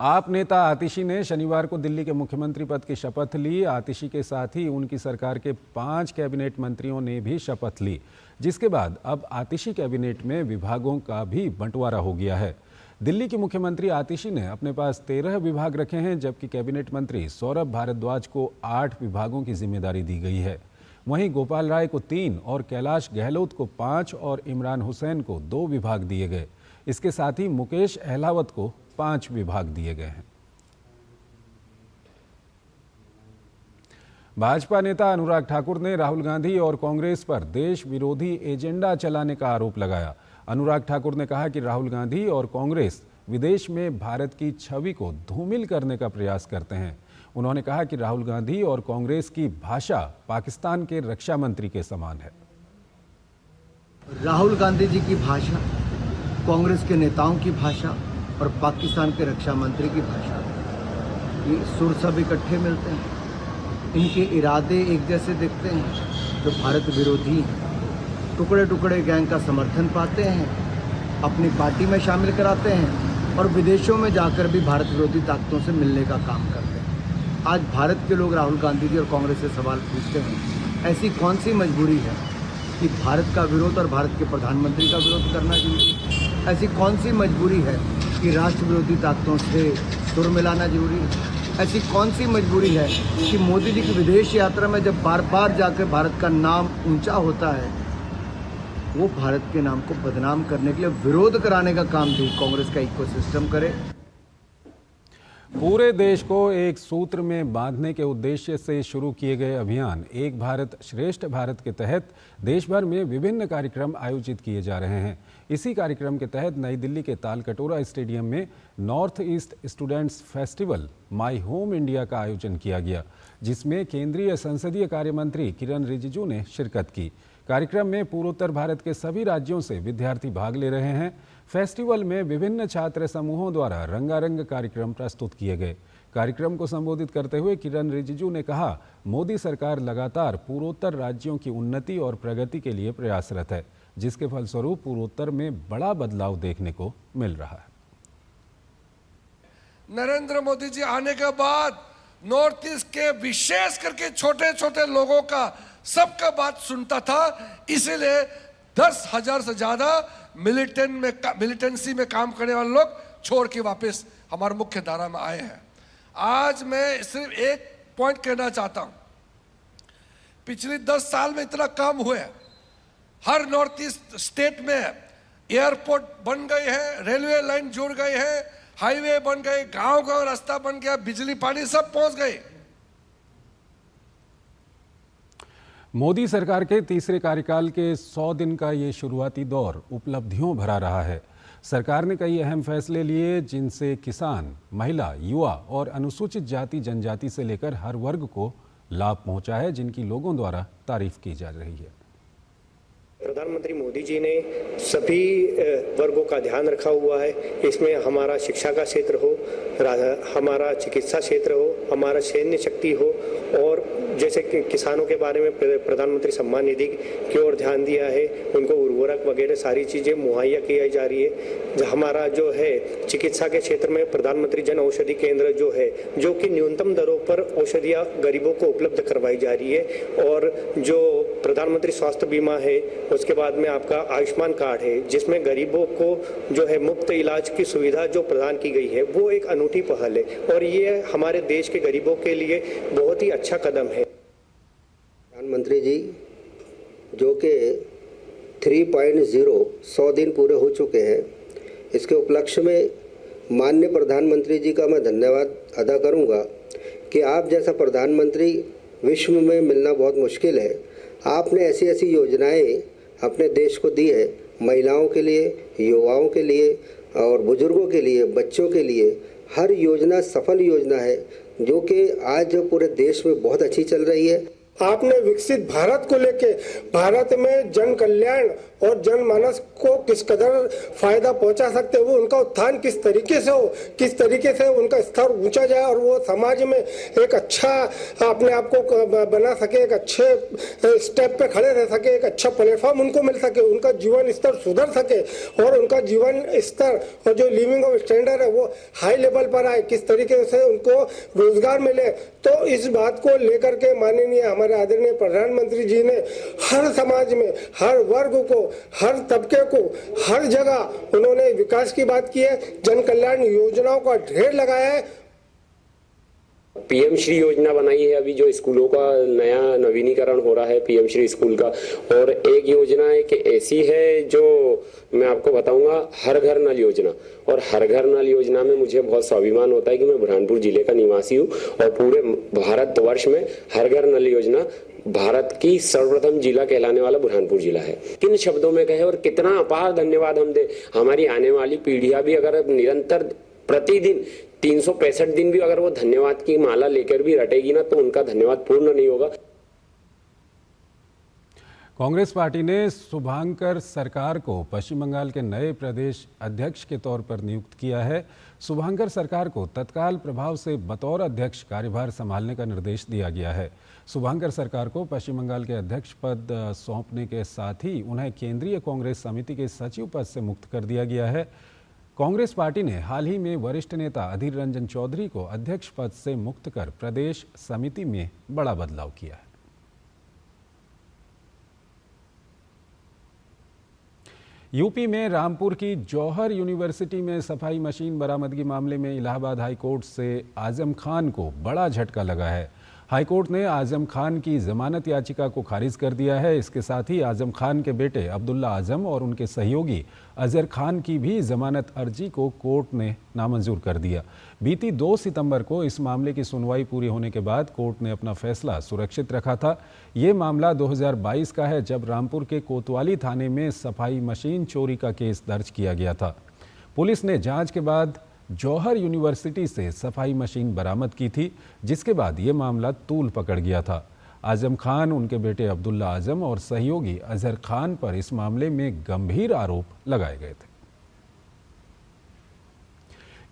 आप नेता आतिशी ने शनिवार को दिल्ली के मुख्यमंत्री पद की शपथ ली। आतिशी के साथ ही उनकी सरकार के 5 कैबिनेट मंत्रियों ने भी शपथ ली, जिसके बाद अब आतिशी कैबिनेट में विभागों का भी बंटवारा हो गया है। दिल्ली के मुख्यमंत्री आतिशी ने अपने पास 13 विभाग रखे हैं, जबकि कैबिनेट मंत्री सौरभ भारद्वाज को 8 विभागों की जिम्मेदारी दी गई है। वहीं गोपाल राय को 3 और कैलाश गहलोत को 5 और इमरान हुसैन को 2 विभाग दिए गए। इसके साथ ही मुकेश अहलावत को 5 विभाग दिए गए हैं। भाजपा नेता अनुराग ठाकुर ने राहुल गांधी और कांग्रेस पर देश विरोधी एजेंडा चलाने का आरोप लगाया। अनुराग ठाकुर ने कहा कि राहुल गांधी और कांग्रेस विदेश में भारत की छवि को धूमिल करने का प्रयास करते हैं। उन्होंने कहा कि राहुल गांधी और कांग्रेस की भाषा पाकिस्तान के रक्षा मंत्री के समान है। राहुल गांधी जी की भाषा, कांग्रेस के नेताओं की भाषा और पाकिस्तान के रक्षा मंत्री की भाषा, ये सुर सब इकट्ठे मिलते हैं। इनके इरादे एक जैसे दिखते हैं। जो भारत विरोधी हैं, टुकड़े टुकड़े गैंग का समर्थन पाते हैं, अपनी पार्टी में शामिल कराते हैं और विदेशों में जाकर भी भारत विरोधी ताकतों से मिलने का काम करते हैं। आज भारत के लोग राहुल गांधी जी और कांग्रेस से सवाल पूछते हैं, ऐसी कौन सी मजबूरी है कि भारत का विरोध और भारत के प्रधानमंत्री का विरोध करना जरूरी है? ऐसी कौन सी मजबूरी है कि राष्ट्र विरोधी ताकतों से सुर मिलाना जरूरी है? ऐसी कौन सी मजबूरी है कि मोदी जी की विदेश यात्रा में जब बार बार जाकर भारत का नाम ऊंचा होता है, वो भारत के नाम को बदनाम करने के लिए विरोध कराने का काम भी कांग्रेस का इकोसिस्टम करे? पूरे देश को एक सूत्र में बांधने के उद्देश्य से शुरू किए गए अभियान एक भारत श्रेष्ठ भारत के तहत देश भर में विभिन्न कार्यक्रम आयोजित किए जा रहे हैं। इसी कार्यक्रम के तहत नई दिल्ली के तालकटोरा स्टेडियम में north east students festival my home India का आयोजन किया गया, जिसमें केंद्रीय संसदीय कार्य मंत्री किरण रिजिजू ने शिरकत की। कार्यक्रम में पूर्वोत्तर भारत के सभी राज्यों से विद्यार्थी भाग ले रहे हैं। फेस्टिवल में विभिन्न छात्र समूहों द्वारा रंगारंग कार्यक्रम प्रस्तुत किए गए। कार्यक्रम को संबोधित करते हुए किरण रिजिजू ने कहा, मोदी सरकार लगातार पूर्वोत्तर राज्यों की उन्नति और प्रगति के लिए प्रयासरत है, जिसके फलस्वरूप पूर्वोत्तर में बड़ा बदलाव देखने को मिल रहा है। नरेंद्र मोदी जी आने के बाद नॉर्थ ईस्ट के विशेष करके छोटे छोटे लोगों का सबका बात सुनता था, इसीलिए 10,000 से ज्यादा मिलिटेंसी में काम करने वाले लोग छोड़ के वापस हमारे मुख्य धारा में आए हैं। आज मैं सिर्फ एक पॉइंट कहना चाहता हूं, पिछले 10 साल में इतना काम हुआ है। हर नॉर्थ ईस्ट स्टेट में एयरपोर्ट बन गए हैं, रेलवे लाइन जुड़ गए हैं, हाईवे बन गए, गांव गांव रास्ता बन गया, बिजली पानी सब पहुंच गए। मोदी सरकार के तीसरे कार्यकाल के 100 दिन का ये शुरुआती दौर उपलब्धियों भरा रहा है। सरकार ने कई अहम फैसले लिए, जिनसे किसान, महिला, युवा और अनुसूचित जाति जनजाति से लेकर हर वर्ग को लाभ पहुंचा है, जिनकी लोगों द्वारा तारीफ की जा रही है। प्रधानमंत्री मोदी जी ने सभी वर्गों का ध्यान रखा हुआ है। इसमें हमारा शिक्षा का क्षेत्र हो, हमारा चिकित्सा क्षेत्र हो, हमारा सैन्य शक्ति हो, और जैसे कि किसानों के बारे में प्रधानमंत्री सम्मान निधि की ओर ध्यान दिया है, उनको उर्वरक वगैरह सारी चीज़ें मुहैया की जा रही है। हमारा जो है चिकित्सा के क्षेत्र में प्रधानमंत्री जन औषधि केंद्र जो है, जो कि न्यूनतम दरों पर औषधियाँ गरीबों को उपलब्ध करवाई जा रही है, और जो प्रधानमंत्री स्वास्थ्य बीमा है, उसके बाद में आपका आयुष्मान कार्ड है, जिसमें गरीबों को जो है मुफ्त इलाज की सुविधा जो प्रदान की गई है, वो एक अनूठी पहल है, और ये हमारे देश के गरीबों के लिए बहुत ही अच्छा कदम है। प्रधानमंत्री जी जो कि 3.0 100 दिन पूरे हो चुके हैं, इसके उपलक्ष्य में माननीय प्रधानमंत्री जी का मैं धन्यवाद अदा करूंगा कि आप जैसा प्रधानमंत्री विश्व में मिलना बहुत मुश्किल है। आपने ऐसी ऐसी योजनाएं अपने देश को दी है, महिलाओं के लिए, युवाओं के लिए और बुजुर्गों के लिए, बच्चों के लिए। हर योजना सफल योजना है, जो कि आज पूरे देश में बहुत अच्छी चल रही है। आपने विकसित भारत को लेके भारत में जन कल्याण और जनमानस को किस कदर फायदा पहुंचा सकते हो, उनका उत्थान किस तरीके से हो, किस तरीके से उनका स्तर ऊंचा जाए और वो समाज में एक अच्छा अपने आप को बना सके, एक अच्छे स्टेप पे खड़े रह सके, एक अच्छा प्लेटफॉर्म उनको मिल सके, उनका जीवन स्तर सुधर सके और उनका जीवन स्तर और जो लिविंग ऑफ स्टैंडर्ड है वो हाई लेवल पर आए, किस तरीके से उनको रोजगार मिले। तो इस बात को लेकर के माननीय हमारे आदरणीय प्रधानमंत्री जी ने हर समाज में, हर वर्ग को, हर तबके को, हर जगह उन्होंने विकास की बात की है, जन कल्याण योजनाओं का ढेर लगाया है। पीएम श्री योजना बनाई है, अभी जो स्कूलों का नया नवीनीकरण हो रहा है पीएम श्री स्कूल का, और एक योजना है कि ऐसी है जो मैं आपको बताऊंगा, हर घर नल योजना। और हर घर नल योजना में मुझे बहुत स्वाभिमान होता है कि मैं बुरहानपुर जिले का निवासी हूँ, और पूरे भारतवर्ष में हर घर नल योजना भारत की सर्वप्रथम जिला कहलाने वाला बुरहानपुर जिला है। किन शब्दों में कहे और कितना अपार धन्यवाद हम दे। हमारी आने वाली पीढ़ियां भी अगर निरंतर प्रतिदिन 365 दिन भी अगर वो धन्यवाद की माला लेकर भी रटेगी ना, तो उनका धन्यवाद पूर्ण नहीं होगा। कांग्रेस पार्टी ने शुभांकर सरकार को पश्चिम बंगाल के नए प्रदेश अध्यक्ष के तौर पर नियुक्त किया है। शुभांकर सरकार को तत्काल प्रभाव से बतौर अध्यक्ष कार्यभार संभालने का निर्देश दिया गया है। शुभांकर सरकार को पश्चिम बंगाल के अध्यक्ष पद सौंपने के साथ ही उन्हें केंद्रीय कांग्रेस समिति के सचिव पद से मुक्त कर दिया गया है। कांग्रेस पार्टी ने हाल ही में वरिष्ठ नेता अधीर रंजन चौधरी को अध्यक्ष पद से मुक्त कर प्रदेश समिति में बड़ा बदलाव किया है। यूपी में रामपुर की जौहर यूनिवर्सिटी में सफाई मशीन बरामदगी मामले में इलाहाबाद हाई कोर्ट से आजम खान को बड़ा झटका लगा है। हाईकोर्ट ने आजम खान की जमानत याचिका को खारिज कर दिया है। इसके साथ ही आजम खान के बेटे अब्दुल्ला आजम और उनके सहयोगी अजहर खान की भी जमानत अर्जी को कोर्ट ने नामंजूर कर दिया। बीती 2 सितंबर को इस मामले की सुनवाई पूरी होने के बाद कोर्ट ने अपना फैसला सुरक्षित रखा था। ये मामला 2022 का है, जब रामपुर के कोतवाली थाने में सफाई मशीन चोरी का केस दर्ज किया गया था। पुलिस ने जांच के बाद जौहर यूनिवर्सिटी से सफाई मशीन बरामद की थी, जिसके बाद ये मामला तूल पकड़ गया था। आजम खान, उनके बेटे अब्दुल्ला आजम और सहयोगी अजहर खान पर इस मामले में गंभीर आरोप लगाए गए थे।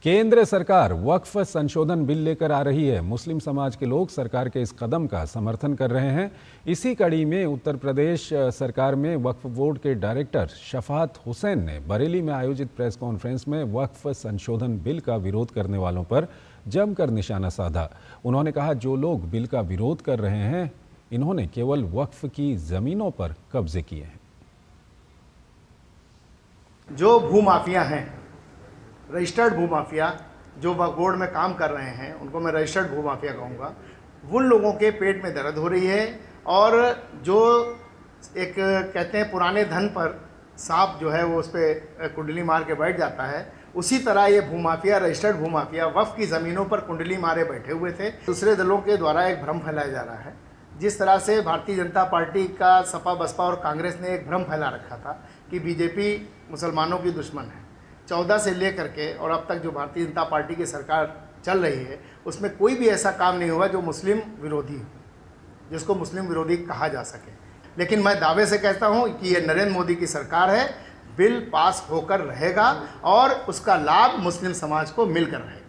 केंद्र सरकार वक्फ संशोधन बिल लेकर आ रही है। मुस्लिम समाज के लोग सरकार के इस कदम का समर्थन कर रहे हैं। इसी कड़ी में उत्तर प्रदेश सरकार में वक्फ बोर्ड के डायरेक्टर शफात हुसैन ने बरेली में आयोजित प्रेस कॉन्फ्रेंस में वक्फ संशोधन बिल का विरोध करने वालों पर जमकर निशाना साधा। उन्होंने कहा, जो लोग बिल का विरोध कर रहे हैं, इन्होंने केवल वक्फ की जमीनों पर कब्जे किए हैं। जो भूमाफिया हैं, रजिस्टर्ड भूमाफिया जो वक्फ बोर्ड में काम कर रहे हैं, उनको मैं रजिस्टर्ड भूमाफिया कहूँगा, उन लोगों के पेट में दर्द हो रही है। और जो एक कहते हैं पुराने धन पर सांप जो है वो उस पर कुंडली मार के बैठ जाता है, उसी तरह ये भूमाफिया, रजिस्टर्ड भूमाफिया वक्फ की ज़मीनों पर कुंडली मारे बैठे हुए थे। दूसरे दलों के द्वारा एक भ्रम फैलाया जा रहा है। जिस तरह से भारतीय जनता पार्टी का सपा, बसपा और कांग्रेस ने एक भ्रम फैला रखा था कि बीजेपी मुसलमानों की दुश्मन है। 14 से लेकर के और अब तक जो भारतीय जनता पार्टी की सरकार चल रही है, उसमें कोई भी ऐसा काम नहीं हुआ जो मुस्लिम विरोधी हो, जिसको मुस्लिम विरोधी कहा जा सके। लेकिन मैं दावे से कहता हूं कि ये नरेंद्र मोदी की सरकार है, बिल पास होकर रहेगा और उसका लाभ मुस्लिम समाज को मिलकर रहेगा।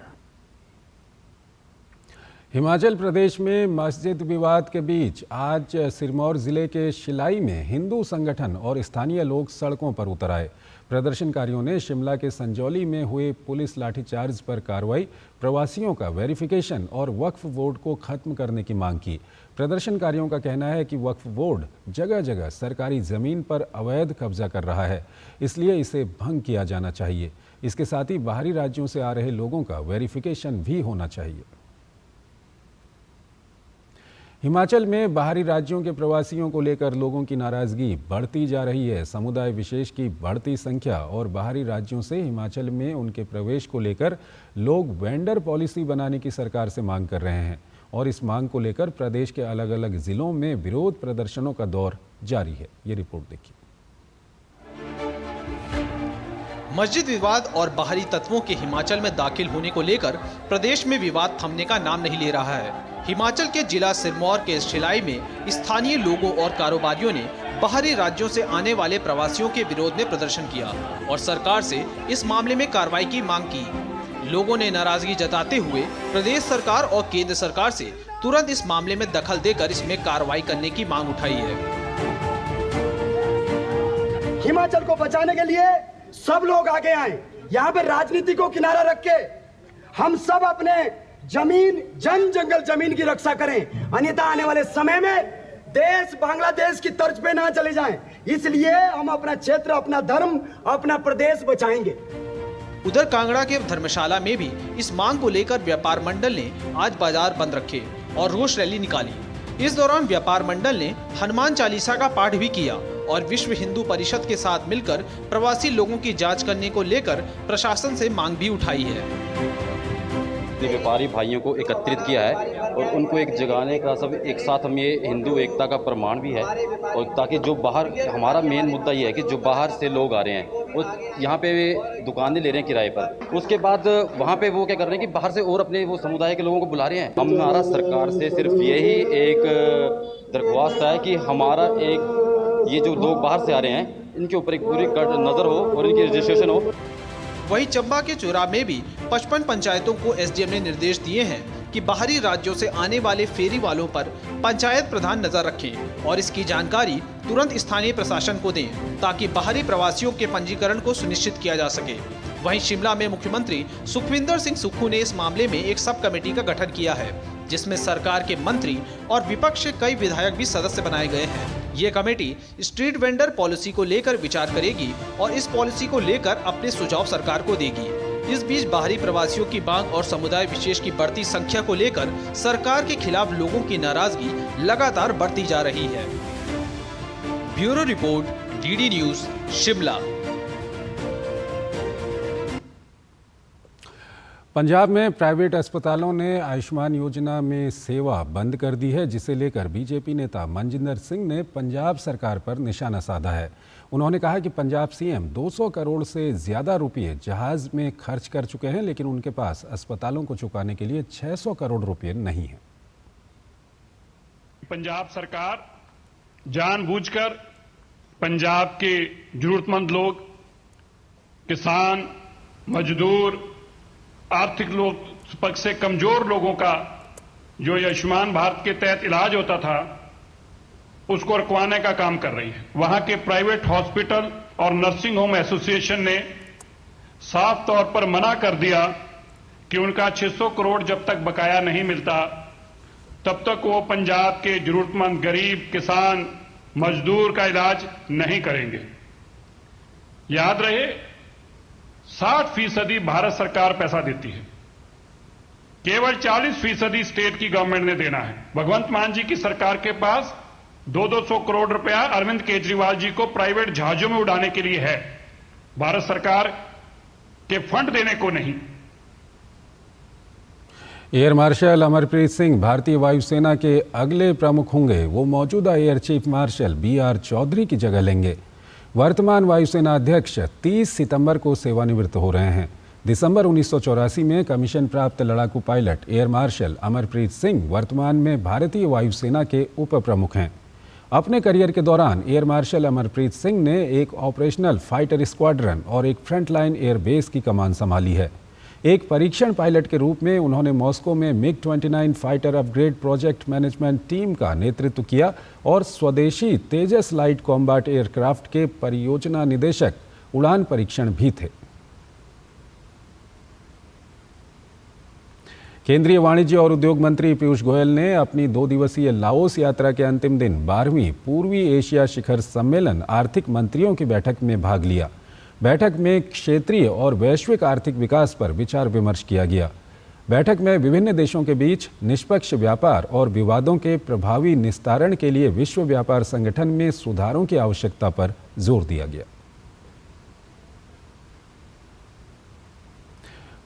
हिमाचल प्रदेश में मस्जिद विवाद के बीच आज सिरमौर जिले के शिलाई में हिंदू संगठन और स्थानीय लोग सड़कों पर उतर आए। प्रदर्शनकारियों ने शिमला के संजौली में हुए पुलिस लाठीचार्ज पर कार्रवाई, प्रवासियों का वेरिफिकेशन और वक्फ बोर्ड को खत्म करने की मांग की। प्रदर्शनकारियों का कहना है कि वक्फ बोर्ड जगह जगह सरकारी ज़मीन पर अवैध कब्जा कर रहा है, इसलिए इसे भंग किया जाना चाहिए। इसके साथ ही बाहरी राज्यों से आ रहे लोगों का वेरिफिकेशन भी होना चाहिए। हिमाचल में बाहरी राज्यों के प्रवासियों को लेकर लोगों की नाराजगी बढ़ती जा रही है। समुदाय विशेष की बढ़ती संख्या और बाहरी राज्यों से हिमाचल में उनके प्रवेश को लेकर लोग वेंडर पॉलिसी बनाने की सरकार से मांग कर रहे हैं और इस मांग को लेकर प्रदेश के अलग अलग जिलों में विरोध प्रदर्शनों का दौर जारी है। ये रिपोर्ट देखिए। मस्जिद विवाद और बाहरी तत्वों के हिमाचल में दाखिल होने को लेकर प्रदेश में विवाद थमने का नाम नहीं ले रहा है। हिमाचल के जिला सिरमौर के शिलाई में स्थानीय लोगों और कारोबारियों ने बाहरी राज्यों से आने वाले प्रवासियों के विरोध में प्रदर्शन किया और सरकार से इस मामले में कार्रवाई की मांग की। लोगों ने नाराजगी जताते हुए प्रदेश सरकार और केंद्र सरकार से तुरंत इस मामले में दखल देकर इसमें कार्रवाई करने की मांग उठाई है। हिमाचल को बचाने के लिए सब लोग आगे आए। यहाँ पे राजनीति को किनारा रख के हम सब अपने जमीन, जन जंगल जमीन की रक्षा करें, अन्यथा आने वाले समय में देश बांग्लादेश की तर्ज पे ना चले जाएं। इसलिए हम अपना क्षेत्र, अपना धर्म, अपना प्रदेश बचाएंगे। उधर कांगड़ा के धर्मशाला में भी इस मांग को लेकर व्यापार मंडल ने आज बाजार बंद रखे और रोष रैली निकाली। इस दौरान व्यापार मंडल ने हनुमान चालीसा का पाठ भी किया और विश्व हिंदू परिषद के साथ मिलकर प्रवासी लोगों की जांच करने को लेकर प्रशासन से मांग भी उठाई है। व्यापारी भाइयों को एकत्रित किया है और उनको एक जगाने का, सब एक साथ हम ये हिंदू एकता का प्रमाण भी है। और ताकि जो बाहर, हमारा मेन मुद्दा ये है कि जो बाहर से लोग आ रहे हैं वो यहाँ पे दुकानें ले रहे हैं किराए पर, उसके बाद वहाँ पे वो क्या कर रहे हैं कि बाहर से और अपने वो समुदाय के लोगों को बुला रहे हैं। हमारा सरकार से सिर्फ यही एक दरख्वास्त है कि हमारा एक ये जो लोग बाहर से आ रहे हैं इनके ऊपर एक पूरी नज़र हो और इनकी रजिस्ट्रेशन हो। वहीं चंबा के चोरा में भी 55 पंचायतों को एसडीएम ने निर्देश दिए हैं कि बाहरी राज्यों से आने वाले फेरी वालों पर पंचायत प्रधान नजर रखें और इसकी जानकारी तुरंत स्थानीय प्रशासन को दें ताकि बाहरी प्रवासियों के पंजीकरण को सुनिश्चित किया जा सके। वहीं शिमला में मुख्यमंत्री सुखविंदर सिंह सुक्खू ने इस मामले में एक सब कमेटी का गठन किया है, जिसमें सरकार के मंत्री और विपक्ष के कई विधायक भी सदस्य बनाए गए हैं। ये कमेटी स्ट्रीट वेंडर पॉलिसी को लेकर विचार करेगी और इस पॉलिसी को लेकर अपने सुझाव सरकार को देगी। इस बीच बाहरी प्रवासियों की मांग और समुदाय विशेष की बढ़ती संख्या को लेकर सरकार के खिलाफ लोगों की नाराजगी लगातार बढ़ती जा रही है। Bureau report, DD news, Shimla. Punjab में प्राइवेट अस्पतालों ने आयुष्मान योजना में सेवा बंद कर दी है, जिसे लेकर बीजेपी नेता मनजिंदर सिंह ने पंजाब सरकार पर निशाना साधा है। उन्होंने कहा कि पंजाब सीएम 200 करोड़ से ज़्यादा रुपये जहाज़ में खर्च कर चुके हैं, लेकिन उनके पास अस्पतालों को चुकाने के लिए 600 करोड़ रुपये नहीं है। पंजाब सरकार जानबूझकर पंजाब के जरूरतमंद लोग, किसान, मजदूर, आर्थिक लोग पक्ष से कमजोर लोगों का जो आयुष्मान भारत के तहत इलाज होता था उसको रुकवाने का काम कर रही है। वहां के प्राइवेट हॉस्पिटल और नर्सिंग होम एसोसिएशन ने साफ तौर पर मना कर दिया कि उनका 600 करोड़ जब तक बकाया नहीं मिलता तब तक वो पंजाब के जरूरतमंद गरीब, किसान, मजदूर का इलाज नहीं करेंगे। याद रहे, 60% भारत सरकार पैसा देती है, केवल 40% स्टेट की गवर्नमेंट ने देना है। भगवंत मान जी की सरकार के पास 200 करोड़ रुपया अरविंद केजरीवाल जी को प्राइवेट जहाजों में उड़ाने के लिए है, भारत सरकार के फंड देने को नहीं। एयर मार्शल अमरप्रीत सिंह भारतीय वायुसेना के अगले प्रमुख होंगे। वो मौजूदा Air Chief Marshal BR Chaudhary की जगह लेंगे। वर्तमान वायुसेना अध्यक्ष 30 सितंबर को सेवानिवृत्त हो रहे हैं। दिसंबर 1984 में कमीशन प्राप्त लड़ाकू pilot air marshal Amarpreet Singh वर्तमान में भारतीय वायुसेना के उप प्रमुख हैं। अपने करियर के दौरान एयर मार्शल अमरप्रीत सिंह ने एक ऑपरेशनल फाइटर स्क्वाड्रन और एक फ्रंटलाइन एयर बेस की कमान संभाली है। एक परीक्षण पायलट के रूप में उन्होंने मॉस्को में MiG-29 fighter upgrade project management team का नेतृत्व किया और स्वदेशी तेजस लाइट कॉम्बैट एयरक्राफ्ट के परियोजना निदेशक उड़ान परीक्षण भी थे। केंद्रीय वाणिज्य और उद्योग मंत्री पीयूष गोयल ने अपनी 2 दिवसीय लाओस यात्रा के अंतिम दिन 12वीं पूर्वी एशिया शिखर सम्मेलन आर्थिक मंत्रियों की बैठक में भाग लिया। बैठक में क्षेत्रीय और वैश्विक आर्थिक विकास पर विचार विमर्श किया गया। बैठक में विभिन्न देशों के बीच निष्पक्ष व्यापार और विवादों के प्रभावी निस्तारण के लिए विश्व व्यापार संगठन में सुधारों की आवश्यकता पर जोर दिया गया।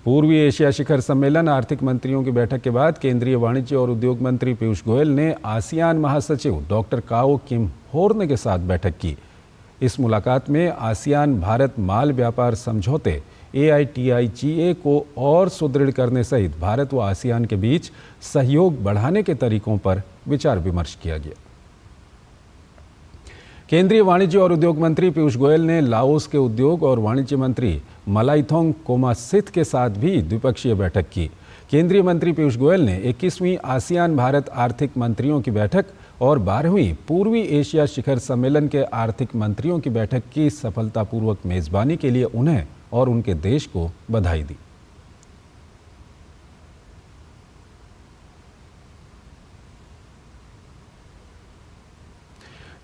पूर्वी एशिया शिखर सम्मेलन आर्थिक मंत्रियों की बैठक के बाद केंद्रीय वाणिज्य और उद्योग मंत्री पीयूष गोयल ने आसियान महासचिव डॉक्टर काओ किम होर्न के साथ बैठक की। इस मुलाकात में आसियान भारत माल व्यापार समझौते AITIGA को और सुदृढ़ करने सहित भारत व आसियान के बीच सहयोग बढ़ाने के तरीकों पर विचार विमर्श किया गया। केंद्रीय वाणिज्य और उद्योग मंत्री पीयूष गोयल ने लाओस के उद्योग और वाणिज्य मंत्री मलाइथोंग कोमासिथ के साथ भी द्विपक्षीय बैठक की। केंद्रीय मंत्री पीयूष गोयल ने 21वीं आसियान भारत आर्थिक मंत्रियों की बैठक और 12वीं पूर्वी एशिया शिखर सम्मेलन के आर्थिक मंत्रियों की बैठक की सफलतापूर्वक मेजबानी के लिए उन्हें और उनके देश को बधाई दी।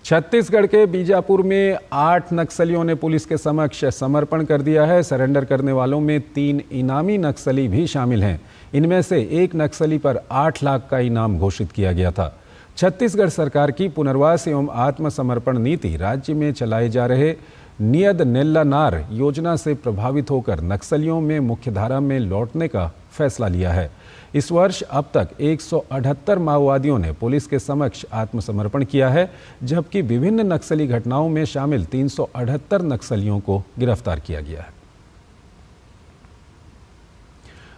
छत्तीसगढ़ के बीजापुर में 8 नक्सलियों ने पुलिस के समक्ष समर्पण कर दिया है। सरेंडर करने वालों में 3 इनामी नक्सली भी शामिल हैं। इनमें से एक नक्सली पर 8 लाख का इनाम घोषित किया गया था। छत्तीसगढ़ सरकार की पुनर्वास एवं आत्मसमर्पण नीति राज्य में चलाए जा रहे नियद नेल्ला नार योजना से प्रभावित होकर नक्सलियों में मुख्यधारा में लौटने का फैसला लिया है। इस वर्ष अब तक 178 माओवादियों ने पुलिस के समक्ष आत्मसमर्पण किया है, जबकि विभिन्न नक्सली घटनाओं में शामिल 378 नक्सलियों को गिरफ्तार किया गया है।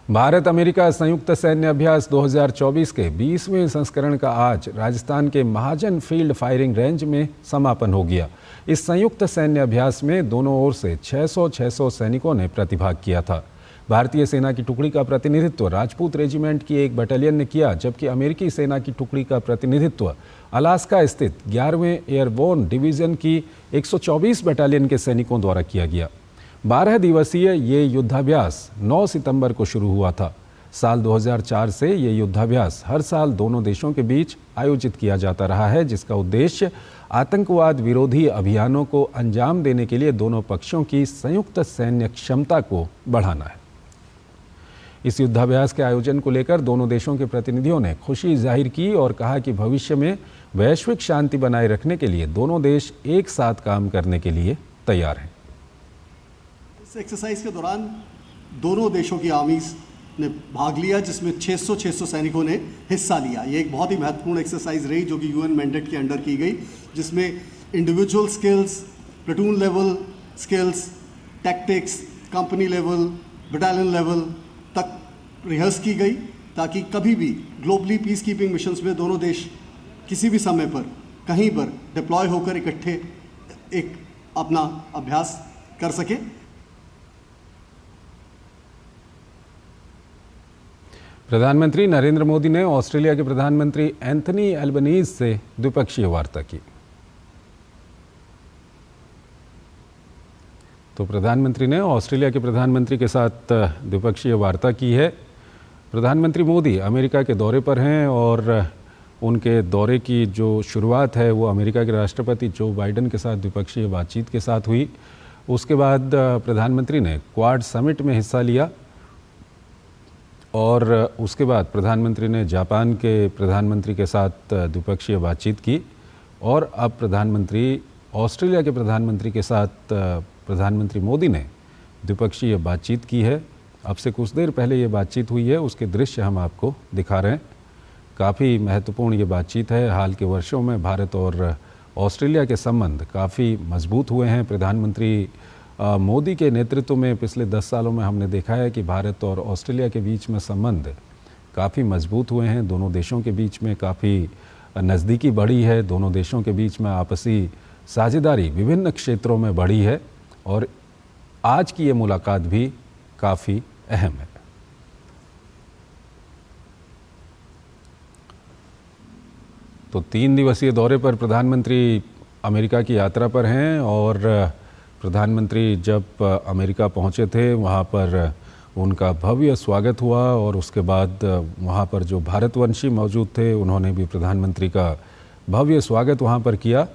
भारत अमेरिका संयुक्त सैन्य अभ्यास 2024 के 20वें संस्करण का आज राजस्थान के महाजन फील्ड फायरिंग रेंज में समापन हो गया। इस संयुक्त सैन्य अभ्यास में दोनों ओर से 600 सैनिकों ने प्रतिभाग किया था। भारतीय सेना की टुकड़ी का प्रतिनिधित्व राजपूत रेजिमेंट की एक बटालियन ने किया, जबकि अमेरिकी सेना की टुकड़ी का प्रतिनिधित्व अलास्का स्थित 11वें एयरबोर्न डिवीजन की 124 बटालियन के सैनिकों द्वारा किया गया। 12 दिवसीय ये युद्धाभ्यास 9 सितंबर को शुरू हुआ था। साल 2004 से ये युद्धाभ्यास हर साल दोनों देशों के बीच आयोजित किया जाता रहा है, जिसका उद्देश्य आतंकवाद विरोधी अभियानों को अंजाम देने के लिए दोनों पक्षों की संयुक्त सैन्य क्षमता को बढ़ाना है। इस युद्धाभ्यास के आयोजन को लेकर दोनों देशों के प्रतिनिधियों ने खुशी जाहिर की और कहा कि भविष्य में वैश्विक शांति बनाए रखने के लिए दोनों देश एक साथ काम करने के लिए तैयार हैं। इस एक्सरसाइज के दौरान दोनों देशों की आर्मीज ने भाग लिया, जिसमें 600 सैनिकों ने हिस्सा लिया। ये एक बहुत ही महत्वपूर्ण एक्सरसाइज रही जो कि यूएन मैंडेट के अंडर की गई, जिसमें individual skills, platoon level skills, tactics, company level, battalion level तक रिहर्स की गई, ताकि कभी भी ग्लोबली पीस कीपिंग मिशंस में दोनों देश किसी भी समय पर कहीं पर डिप्लॉय होकर इकट्ठे एक अपना अभ्यास कर सके। प्रधानमंत्री नरेंद्र मोदी ने ऑस्ट्रेलिया के प्रधानमंत्री एंथनी एल्बनीज से द्विपक्षीय वार्ता की। तो प्रधानमंत्री ने ऑस्ट्रेलिया के प्रधानमंत्री के साथ द्विपक्षीय वार्ता की है। प्रधानमंत्री मोदी अमेरिका के दौरे पर हैं और उनके दौरे की जो शुरुआत है वो अमेरिका के राष्ट्रपति जो बाइडेन के साथ द्विपक्षीय बातचीत के साथ हुई। उसके बाद प्रधानमंत्री ने क्वाड समिट में हिस्सा लिया और उसके बाद प्रधानमंत्री ने जापान के प्रधानमंत्री के साथ द्विपक्षीय बातचीत की और अब प्रधानमंत्री ऑस्ट्रेलिया के प्रधानमंत्री के साथ प्रधानमंत्री मोदी ने द्विपक्षीय बातचीत की है। अब से कुछ देर पहले ये बातचीत हुई है, उसके दृश्य हम आपको दिखा रहे हैं। काफ़ी महत्वपूर्ण ये बातचीत है। हाल के वर्षों में भारत और ऑस्ट्रेलिया के संबंध काफ़ी मजबूत हुए हैं। प्रधानमंत्री मोदी के नेतृत्व में पिछले 10 सालों में हमने देखा है कि भारत और ऑस्ट्रेलिया के बीच में संबंध काफ़ी मजबूत हुए हैं। दोनों देशों के बीच में काफ़ी नज़दीकी बढ़ी है। दोनों देशों के बीच में आपसी साझेदारी विभिन्न क्षेत्रों में बढ़ी है और आज की ये मुलाकात भी काफ़ी अहम है। तो 3 दिवसीय दौरे पर प्रधानमंत्री अमेरिका की यात्रा पर हैं और प्रधानमंत्री जब अमेरिका पहुंचे थे वहां पर उनका भव्य स्वागत हुआ और उसके बाद वहां पर जो भारतवंशी मौजूद थे उन्होंने भी प्रधानमंत्री का भव्य स्वागत वहां पर किया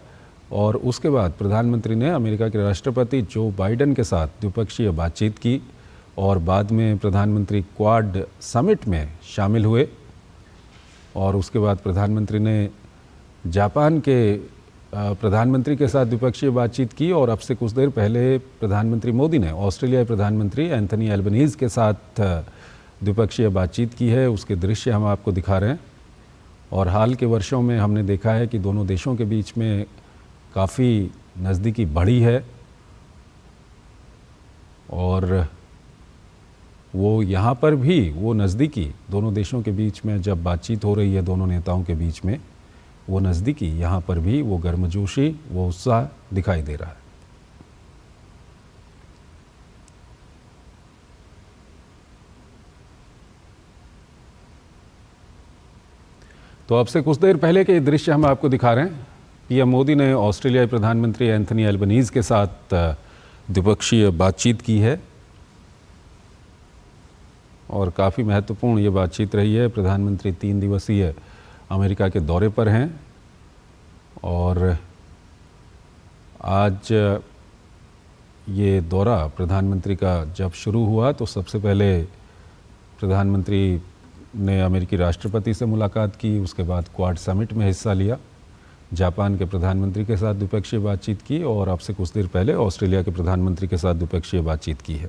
और उसके बाद प्रधानमंत्री ने अमेरिका के राष्ट्रपति जो बाइडेन के साथ द्विपक्षीय बातचीत की और बाद में प्रधानमंत्री क्वाड समिट में शामिल हुए और उसके बाद प्रधानमंत्री ने जापान के प्रधानमंत्री के साथ द्विपक्षीय बातचीत की और अब से कुछ देर पहले प्रधानमंत्री मोदी ने ऑस्ट्रेलियाई प्रधानमंत्री एंथनी एल्बनीज के साथ द्विपक्षीय बातचीत की है। उसके दृश्य हम आपको दिखा रहे हैं और हाल के वर्षों में हमने देखा है कि दोनों देशों के बीच में काफ़ी नज़दीकी बढ़ी है और वो यहाँ पर भी वो नज़दीकी दोनों देशों के बीच में जब बातचीत हो रही है दोनों नेताओं के बीच में वो नज़दीकी यहाँ पर भी वो गर्मजोशी वो उत्साह दिखाई दे रहा है। तो अब से कुछ देर पहले के दृश्य हम आपको दिखा रहे हैं। पीएम मोदी ने ऑस्ट्रेलियाई प्रधानमंत्री एंथनी एल्बनीज के साथ द्विपक्षीय बातचीत की है और काफ़ी महत्वपूर्ण ये बातचीत रही है। प्रधानमंत्री 3 दिवसीय अमेरिका के दौरे पर हैं और आज ये दौरा प्रधानमंत्री का जब शुरू हुआ तो सबसे पहले प्रधानमंत्री ने अमेरिकी राष्ट्रपति से मुलाकात की, उसके बाद क्वाड समिट में हिस्सा लिया, जापान के प्रधानमंत्री के साथ द्विपक्षीय बातचीत की और अब से कुछ देर पहले ऑस्ट्रेलिया के प्रधानमंत्री के साथ द्विपक्षीय बातचीत की है।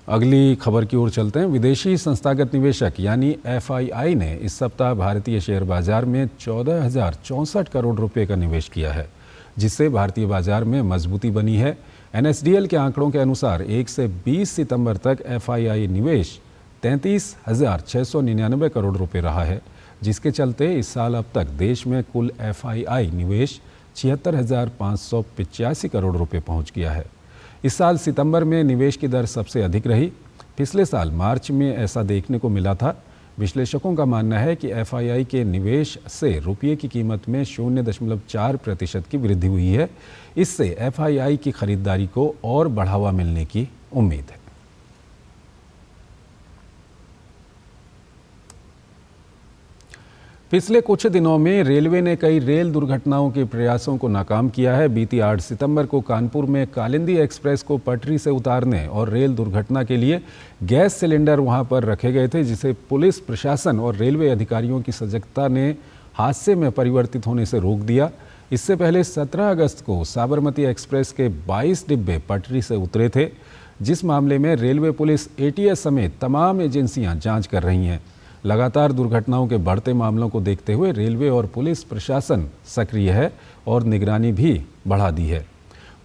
अगली खबर की ओर चलते हैं। विदेशी संस्थागत निवेशक यानी FII ने इस सप्ताह भारतीय शेयर बाजार में 14,064 करोड़ रुपए का निवेश किया है, जिससे भारतीय बाजार में मजबूती बनी है। NSDL के आंकड़ों के अनुसार 1 से 20 सितंबर तक FII निवेश 33,699 करोड़ रुपए रहा है, जिसके चलते इस साल अब तक देश में कुल FII निवेश 76,585 करोड़ रुपए पहुंच गया है। इस साल सितंबर में निवेश की दर सबसे अधिक रही। पिछले साल मार्च में ऐसा देखने को मिला था। विश्लेषकों का मानना है कि FII के निवेश से रुपये की कीमत में 0.4% की वृद्धि हुई है। इससे FII की खरीदारी को और बढ़ावा मिलने की उम्मीद है। पिछले कुछ दिनों में रेलवे ने कई रेल दुर्घटनाओं के प्रयासों को नाकाम किया है। बीती 8 सितंबर को कानपुर में कालिंदी एक्सप्रेस को पटरी से उतारने और रेल दुर्घटना के लिए गैस सिलेंडर वहां पर रखे गए थे, जिसे पुलिस प्रशासन और रेलवे अधिकारियों की सजगता ने हादसे में परिवर्तित होने से रोक दिया। इससे पहले 17 अगस्त को साबरमती एक्सप्रेस के 22 डिब्बे पटरी से उतरे थे, जिस मामले में रेलवे, पुलिस, एटीएस समेत तमाम एजेंसियां जांच कर रही हैं। लगातार दुर्घटनाओं के बढ़ते मामलों को देखते हुए रेलवे और पुलिस प्रशासन सक्रिय है और निगरानी भी बढ़ा दी है।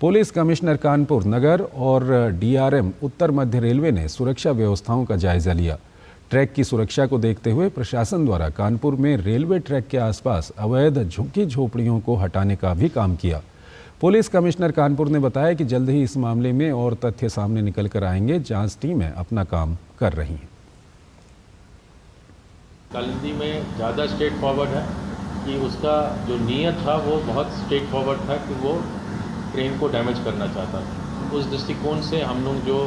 पुलिस कमिश्नर कानपुर नगर और डीआरएम उत्तर मध्य रेलवे ने सुरक्षा व्यवस्थाओं का जायजा लिया। ट्रैक की सुरक्षा को देखते हुए प्रशासन द्वारा कानपुर में रेलवे ट्रैक के आसपास अवैध झुग्गी झोपड़ियों को हटाने का भी काम किया। पुलिस कमिश्नर कानपुर ने बताया कि जल्द ही इस मामले में और तथ्य सामने निकल कर आएंगे। जांच टीमें अपना काम कर रही हैं। कालिंदी में ज़्यादा स्ट्रेट फॉरवर्ड है कि उसका जो नीयत था वो बहुत स्ट्रेट फॉरवर्ड था कि वो ट्रेन को डैमेज करना चाहता था। उस दृष्टिकोण से हम लोग जो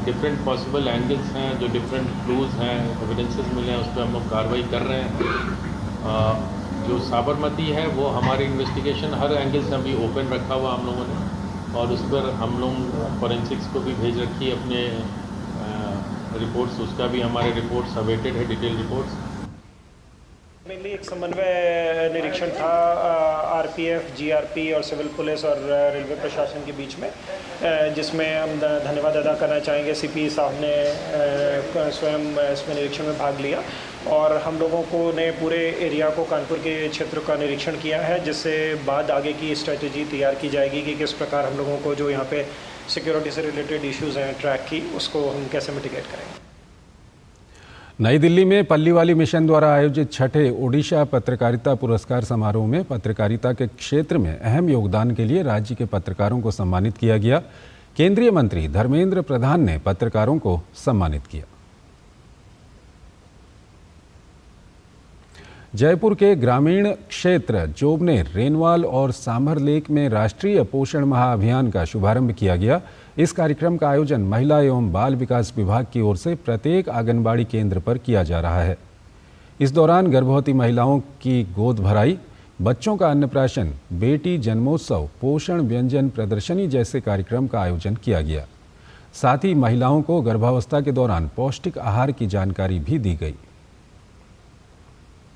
डिफरेंट पॉसिबल एंगल्स हैं, जो डिफरेंट क्लूज़ हैं, एविडेंसेस मिले हैं, उस पर हम लोग कार्रवाई कर रहे हैं। जो साबरमती है वो हमारी इन्वेस्टिगेशन हर एंगल से अभी ओपन रखा हुआ हम लोगों ने, और उस पर हम लोग फॉरेंसिक्स को भी भेज रखी है अपने रिपोर्ट्स। उसका भी हमारे रिपोर्ट्स अवेटेड है, डिटेल रिपोर्ट्स। मेनली एक समन्वय निरीक्षण था आरपीएफ, जीआरपी और सिविल पुलिस और रेलवे प्रशासन के बीच में, जिसमें हम धन्यवाद अदा करना चाहेंगे सीपी साहब ने स्वयं इसमें निरीक्षण में भाग लिया, और हम लोगों को ने पूरे एरिया को, कानपुर के क्षेत्र का निरीक्षण किया है, जिससे बाद आगे की स्ट्रेटजी तैयार की जाएगी कि किस प्रकार हम लोगों को जो यहाँ पे सिक्योरिटी से रिलेटेड इश्यूज हैं ट्रैक की, उसको हम कैसे मिटिगेट करेंगे। नई दिल्ली में पल्लीवाली मिशन द्वारा आयोजित छठे ओडिशा पत्रकारिता पुरस्कार समारोह में पत्रकारिता के क्षेत्र में अहम योगदान के लिए राज्य के पत्रकारों को सम्मानित किया गया। केंद्रीय मंत्री धर्मेंद्र प्रधान ने पत्रकारों को सम्मानित किया। जयपुर के ग्रामीण क्षेत्र जोबनेर, रेनवाल और सांभर लेक में राष्ट्रीय पोषण माह अभियान का शुभारंभ किया गया। इस कार्यक्रम का आयोजन महिला एवं बाल विकास विभाग की ओर से प्रत्येक आंगनबाड़ी केंद्र पर किया जा रहा है। इस दौरान गर्भवती महिलाओं की गोद भराई, बच्चों का अन्नप्राशन, बेटी जन्मोत्सव, पोषण व्यंजन प्रदर्शनी जैसे कार्यक्रम का आयोजन किया गया। साथ ही महिलाओं को गर्भावस्था के दौरान पौष्टिक आहार की जानकारी भी दी गई।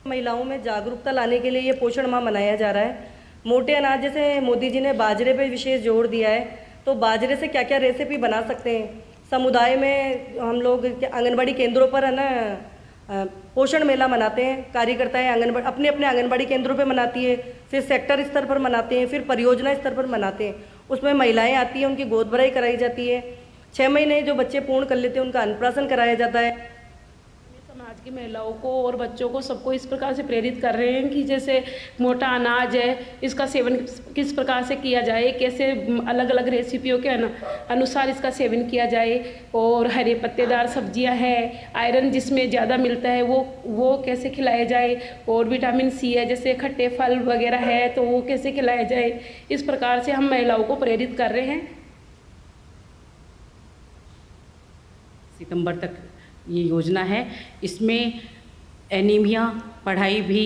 महिलाओं में जागरूकता लाने के लिए ये पोषण माह मनाया जा रहा है। मोटे अनाज, जैसे मोदी जी ने बाजरे पे विशेष जोर दिया है, तो बाजरे से क्या क्या रेसिपी बना सकते हैं। समुदाय में हम लोग आंगनबाड़ी केंद्रों पर है ना पोषण मेला मनाते हैं। कार्यकर्ताएं आंगनबाड़ी अपने अपने आंगनबाड़ी केंद्रों पे मनाती है, फिर सेक्टर स्तर पर मनाते हैं, फिर परियोजना स्तर पर मनाते हैं। उसमें महिलाएं आती हैं, उनकी गोद भराई कराई जाती है। 6 महीने जो बच्चे पूर्ण कर लेते हैं उनका अन्नप्राशन कराया जाता है। समाज की महिलाओं को और बच्चों को सबको इस प्रकार से प्रेरित कर रहे हैं कि जैसे मोटा अनाज है, इसका सेवन किस प्रकार से किया जाए, कैसे अलग अलग रेसिपियों के अनुसार इसका सेवन किया जाए, और हरे पत्तेदार सब्जियां हैं, आयरन जिसमें ज़्यादा मिलता है वो कैसे खिलाया जाए, और विटामिन सी है जैसे खट्टे फल वगैरह है तो वो कैसे खिलाया जाए। इस प्रकार से हम महिलाओं को प्रेरित कर रहे हैं। सितंबर तक ये योजना है। इसमें एनीमिया, पढ़ाई भी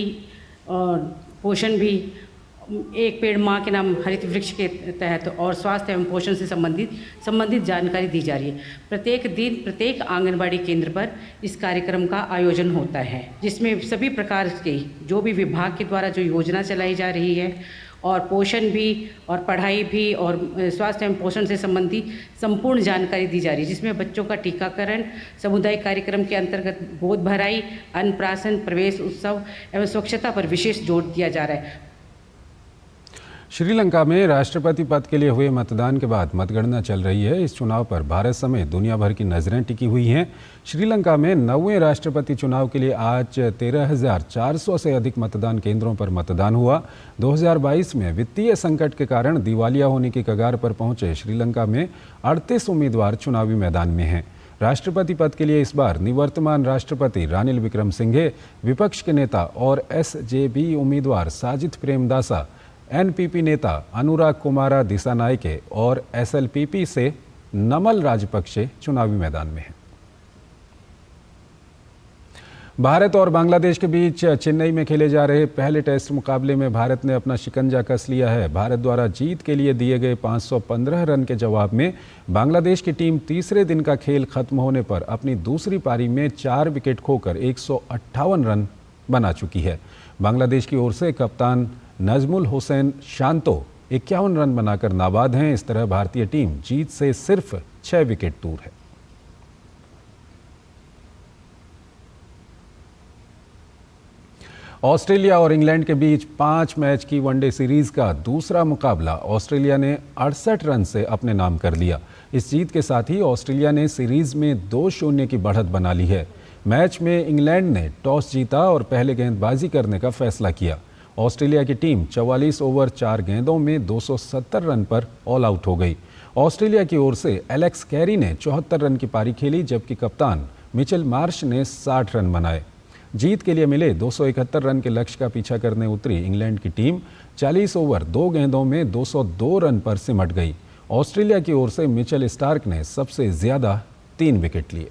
और पोषण भी, एक पेड़ माँ के नाम हरित वृक्ष के तहत और स्वास्थ्य एवं पोषण से संबंधित जानकारी दी जा रही है। प्रत्येक दिन प्रत्येक आंगनबाड़ी केंद्र पर इस कार्यक्रम का आयोजन होता है, जिसमें सभी प्रकार के जो भी विभाग के द्वारा जो योजना चलाई जा रही है, और पोषण भी और पढ़ाई भी और स्वास्थ्य एवं पोषण से संबंधी संपूर्ण जानकारी दी जा रही है, जिसमें बच्चों का टीकाकरण, सामुदायिक कार्यक्रम के अंतर्गत गोद भराई, अन्नप्राशन, प्रवेश उत्सव एवं स्वच्छता पर विशेष जोर दिया जा रहा है। श्रीलंका में राष्ट्रपति पद के लिए हुए मतदान के बाद मतगणना चल रही है। इस चुनाव पर भारत समेत दुनिया भर की नज़रें टिकी हुई हैं। श्रीलंका में 9वें राष्ट्रपति चुनाव के लिए आज 13,400 से अधिक मतदान केंद्रों पर मतदान हुआ। 2022 में वित्तीय संकट के कारण दिवालिया होने की कगार पर पहुंचे श्रीलंका में 38 उम्मीदवार चुनावी मैदान में हैं। राष्ट्रपति पद के लिए इस बार निवर्तमान राष्ट्रपति रानिल विक्रमसिंघे, विपक्ष के नेता और एसजेबी उम्मीदवार साजिद प्रेमदासा, एनपीपी नेता अनुराग कुमारा दिसानायके और एसएलपीपी से नमल राजपक्षे चुनावी मैदान में हैं। भारत और बांग्लादेश के बीच चेन्नई में खेले जा रहे पहले टेस्ट मुकाबले में भारत ने अपना शिकंजा कस लिया है। भारत द्वारा जीत के लिए दिए गए 515 रन के जवाब में बांग्लादेश की टीम तीसरे दिन का खेल खत्म होने पर अपनी दूसरी पारी में 4 विकेट खोकर 158 रन बना चुकी है। बांग्लादेश की ओर से कप्तान नजमुल हुसैन शांतो 51 रन बनाकर नाबाद हैं। इस तरह भारतीय टीम जीत से सिर्फ 6 विकेट दूर है। ऑस्ट्रेलिया और इंग्लैंड के बीच 5 मैच की वनडे सीरीज का दूसरा मुकाबला ऑस्ट्रेलिया ने 68 रन से अपने नाम कर लिया। इस जीत के साथ ही ऑस्ट्रेलिया ने सीरीज में 2-0 की बढ़त बना ली है। मैच में इंग्लैंड ने टॉस जीता और पहले गेंदबाजी करने का फैसला किया। ऑस्ट्रेलिया की टीम 44 ओवर 4 गेंदों में 270 रन पर ऑल आउट हो गई। ऑस्ट्रेलिया की ओर से एलेक्स कैरी ने 74 रन की पारी खेली, जबकि कप्तान मिचेल मार्श ने 60 रन बनाए। जीत के लिए मिले 271 रन के लक्ष्य का पीछा करने उतरी इंग्लैंड की टीम 40 ओवर 2 गेंदों में 202 रन पर सिमट गई। ऑस्ट्रेलिया की ओर से मिचेल स्टार्क ने सबसे ज्यादा 3 विकेट लिए।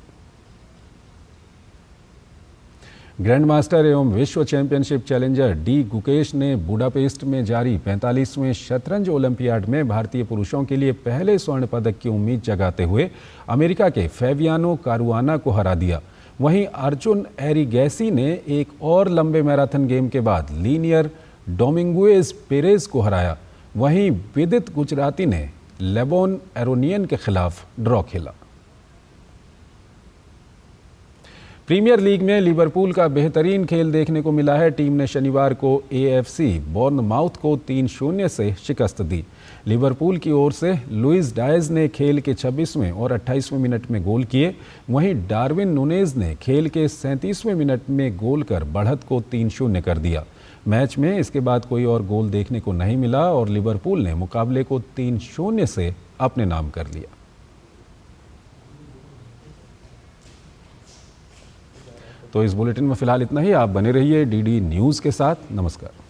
ग्रैंड मास्टर एवं विश्व चैंपियनशिप चैलेंजर डी गुकेश ने बुडापेस्ट में जारी 45वें शतरंज ओलंपियाड में भारतीय पुरुषों के लिए पहले स्वर्ण पदक की उम्मीद जगाते हुए अमेरिका के फेबियानो कारुआना को हरा दिया। वहीं अर्जुन एरिगैसी ने एक और लंबे मैराथन गेम के बाद लीनियर डोमिंगुएज पेरेज को हराया। वहीं विदित गुजराती ने लेबोन एरोनियन के खिलाफ ड्रॉ खेला। प्रीमियर लीग में लिवरपूल का बेहतरीन खेल देखने को मिला है। टीम ने शनिवार को AFC बॉर्नमाउथ को 3-0 से शिकस्त दी। लिवरपूल की ओर से लुइस डायज ने खेल के 26वें और 28वें मिनट में गोल किए। वहीं डार्विन नुनेज ने खेल के 37वें मिनट में गोल कर बढ़त को 3-0 कर दिया। मैच में इसके बाद कोई और गोल देखने को नहीं मिला और लिवरपूल ने मुकाबले को 3-0 से अपने नाम कर लिया। तो इस बुलेटिन में फिलहाल इतना ही। आप बने रहिए DD न्यूज़ के साथ। नमस्कार।